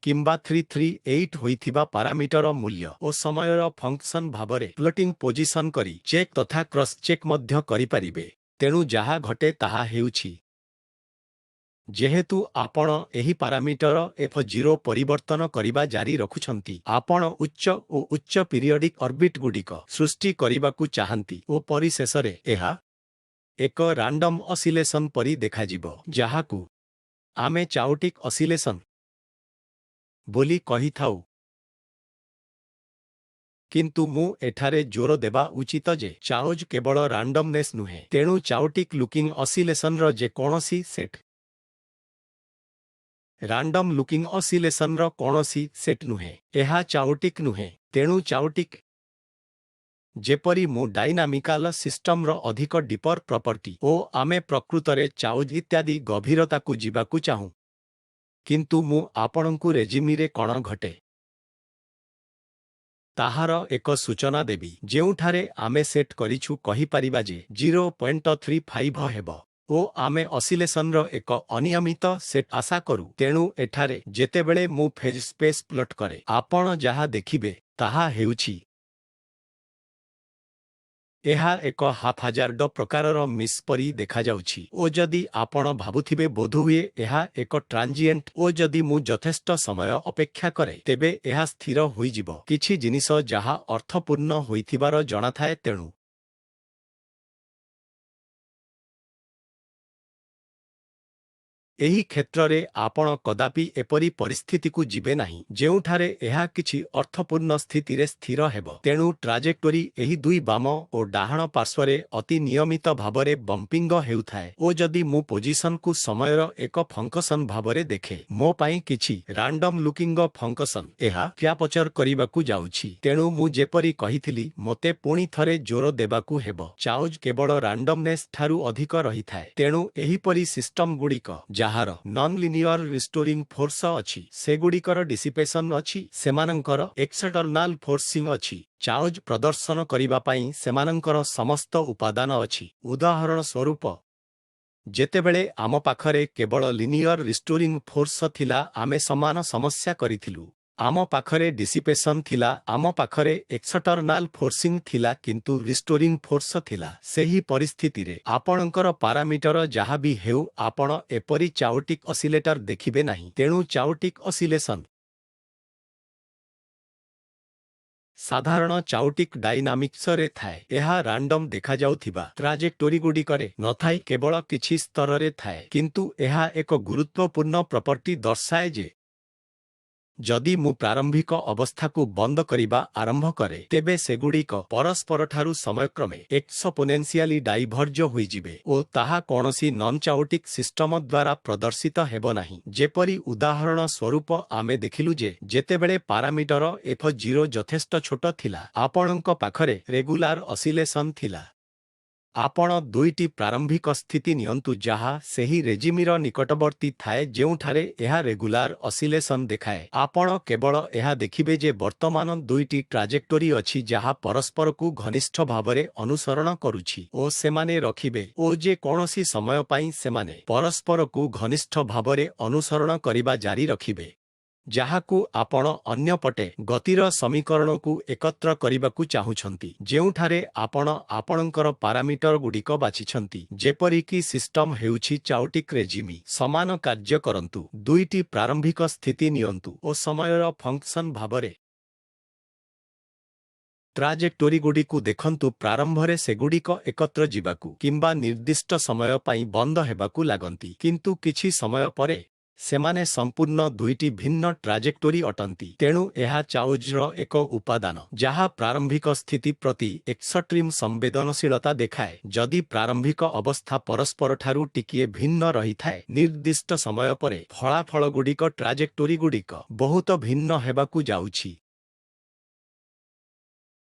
किंबा 338 होइथिबा पारामीटर मूल्य ओ समयर फंक्शन भाबरे प्लॉटिंग पोजिशन करी चेक तथा क्रॉस चेक मध्य करि परिबे तेणु जहा घटे ताहा हेउछि जेहेतु आपण एही पारामीटर F0 परिवर्तन करिबा जारी रखुछंती आपण उच्च ओ उच्च पीरियडिक ऑर्बिट गुडिक सृष्टि करिबाकू चाहंती ओ परिशेषरे एहा एक रैंडम ऑसिलेशन परि देखाजिबो जहाकू आमे चाओटिक ऑसिलेशन बोली कही थाउ किंतु मु एठारे जोर देबा उचित जे चाओज केवल रैंडमनेस नुहे तेणु चाओटिक लुकिंग ऑसिलेशन र जे कोनोसी सेट रैंडम लुकिंग ऑसिलेशन र कोनोसी सेट नुहे एहा चाओटिक नुहे तेणु चाओटिक जेपरी मु डायनामिकल सिस्टम रो अधिक डीपर प्रॉपर्टी ओ आमे प्रकृतरे चाओज इत्यादि गभीरता को जीवाकू चाहू किंतु मु आपणଙ୍କୁ रेजिमी रे कण घटे ताहार एक सूचना देबी जेउठारे आमे सेट करिछु कहि परिबा जे 0.35 हेबो ओ आमे ऑसिलेशन रो एक अनियमित सेट आशा करू तेणु एठारे जेतेबेले मु फेज स्पेस प्लॉट करे आपण जहा देखिबे ताहा हेउछि एहा एक हाफ हजार्ड प्रकारर मिस परी देखा जाउछि ओ जदि आपण भाबुथिबे बोधुए एहा एक ट्रांजिएंट ओ जदि मु यथेष्ट समय अपेक्षा करे तेबे एहा स्थिर होई जिवो किछि जिनिस जहा अर्थपूर्ण होइथिबार जणा थाए तेणु एही क्षेत्र रे आपण कदापि एपरी परिस्थिति को जिबे नाही जेउठारे एहा किछि अर्थपूर्ण स्थिति रे स्थिर हेबो तेणु ट्राजेक्टोरी एही दुई बाम ओ डाहाण पार्श्व रे अति नियमित भाबरे बम्पिंग हेउथाए ओ जदि मु पोजिशन को समयर एक फंक्शन भाबरे देखे मो पई किछि रैंडम लुकिंग फंक्शन एहा क्यापचर करिबाकू जाउछि तेणु मु जेपरी कहिथिली मोते पुणी थरे जोर देबाकू हेबो चाओज केवल रैंडमनेस थारु अधिक रहिथाए तेणु एही परी सिस्टम गुडिक जहार नॉन लिनियर रिस्टोरिंग फोर्स अछि सेगुडिकर डिसिपेशन अछि सेमानंकर एक्सटर्नल फोर्सिंग अछि चार्ज प्रदर्शन करिबा पई सेमानंकर समस्त उपादान अछि उदाहरण स्वरूप जेतेबेले आम पाखरे केवल लिनियर रिस्टोरिंग फोर्स थिला आमे समान समस्या करिथिलु आम पाखरे डिसिपेशन थिला आम पाखरे एक्सटर्नल फोर्सिंग थिला किंतु रिस्टोरिंग फोर्स थिला सेही परिस्थिति रे आपणकर पारामीटर जहा भी हेउ आपण एपरी चाओटिक ऑसिलेटर देखिबे नाही तेणु चाओटिक ऑसिलेशन साधारण चाओटिक डायनामिक्स रे थाए एहा रैंडम देखा जाउथिबा ट्राजेक्टोरी गुडी करे नथाई केवल किछि स्तर रे थाए किंतु एहा एक गुरुत्वपूर्ण प्रॉपर्टी दर्शाए जे जदि मु प्रारंभिक अवस्था को बंद करिबा आरंभ करे तेबे सेगुडिक परस्पर ठारु समयक्रमे एक्सपोनेंशियली डाइवर्ज होई जिवे ओ ताहा कोनोसी नॉन चाओटिक सिस्टम द्वारा प्रदर्शित हेबो नाही जेपरी उदाहरण स्वरूप आमे देखिलु जे जेतेबेले पारामीटर F0 यथेष्ट छोट थिला आपणଙ୍କ पाखरे रेगुलार ऑसिलेशन थिला ଆପଣ ଦୁଇଟି ପ୍ରାରମ୍ଭିକ ସ୍ଥିତି ନିଅନ୍ତୁ ଯାହା ସେହି ରେଜିମିର ନିକଟବର୍ତ୍ତୀ ଥାଏ ଯେଉଁଠାରେ ଏହା ରେଗୁଲାର ଅସିଲେସନ ଦେଖାଏ। ଆପଣ କେବଳ ଏହା ଦେଖିବେ ଯେ ବର୍ତ୍ତମାନ ଦୁଇଟି ଟ୍ରାଜେକ୍ଟୋରୀ ଅଛି ଯାହା ପରସ୍ପରକୁ ଘନିଷ୍ଠ ଭାବରେ ଅନୁସରଣ କରୁଛି ଓ ସେମାନେ ରଖିବେ ଓ ଯେ କୌଣସି ସମୟ ପାଇଁ ସେମାନେ ପରସ୍ପରକୁ ଘନିଷ୍ଠ ଭାବରେ ଅନୁସରଣ କରିବା ଜାରି ରଖିବେ। ଯାହାକୁ ଆପଣ ଅନ୍ୟପଟେ ଗତିର ସମୀକରଣକୁ ଏକତ୍ର କରିବାକୁ ଚାହୁଁଛନ୍ତି ଯେଉଁଠାରେ ଆପଣ ଆପଣଙ୍କର ପାରାମିଟରଗୁଡ଼ିକ ବାଛିଛନ୍ତି ଯେପରିକି ସିଷ୍ଟମ ହେଉଛି ଚାଓଟିକ୍ ରେଜିମି। ସମାନ କାର୍ଯ୍ୟ କରନ୍ତୁ ଦୁଇଟି ପ୍ରାରମ୍ଭିକ ସ୍ଥିତି ନିଅନ୍ତୁ ଓ ସମୟର ଫଙ୍କସନ୍ ଭାବରେ ଟ୍ରାଜେକ୍ଟୋରୀଗୁଡ଼ିକୁ ଦେଖନ୍ତୁ ପ୍ରାରମ୍ଭରେ ସେଗୁଡ଼ିକ ଏକତ୍ର ଯିବାକୁ କିମ୍ବା ନିର୍ଦ୍ଦିଷ୍ଟ ସମୟ ପାଇଁ ବନ୍ଦ ହେବାକୁ ଲାଗନ୍ତି କିନ୍ତୁ କିଛି ସମୟ ପରେ ସେମାନେ ସମ୍ପୂର୍ଣ୍ଣ ଦୁଇଟି ଭିନ୍ନ ଟ୍ରାଜେକ୍ଟୋରୀ ଅଟନ୍ତି। ତେଣୁ ଏହା ଚାଓଜ୍ର ଏକ ଉପାଦାନ ଯାହା ପ୍ରାରମ୍ଭିକ ସ୍ଥିତି ପ୍ରତି ଏକ୍ସଟ୍ରିମ୍ ସମ୍ବେଦନଶୀଳତା ଦେଖାଏ। ଯଦି ପ୍ରାରମ୍ଭିକ ଅବସ୍ଥା ପରସ୍ପରଠାରୁ ଟିକିଏ ଭିନ୍ନ ରହିଥାଏ ନିର୍ଦ୍ଦିଷ୍ଟ ସମୟ ପରେ ଫଳାଫଳଗୁଡ଼ିକ ଟ୍ରାଜେକ୍ଟୋରୀଗୁଡ଼ିକ ବହୁତ ଭିନ୍ନ ହେବାକୁ ଯାଉଛି।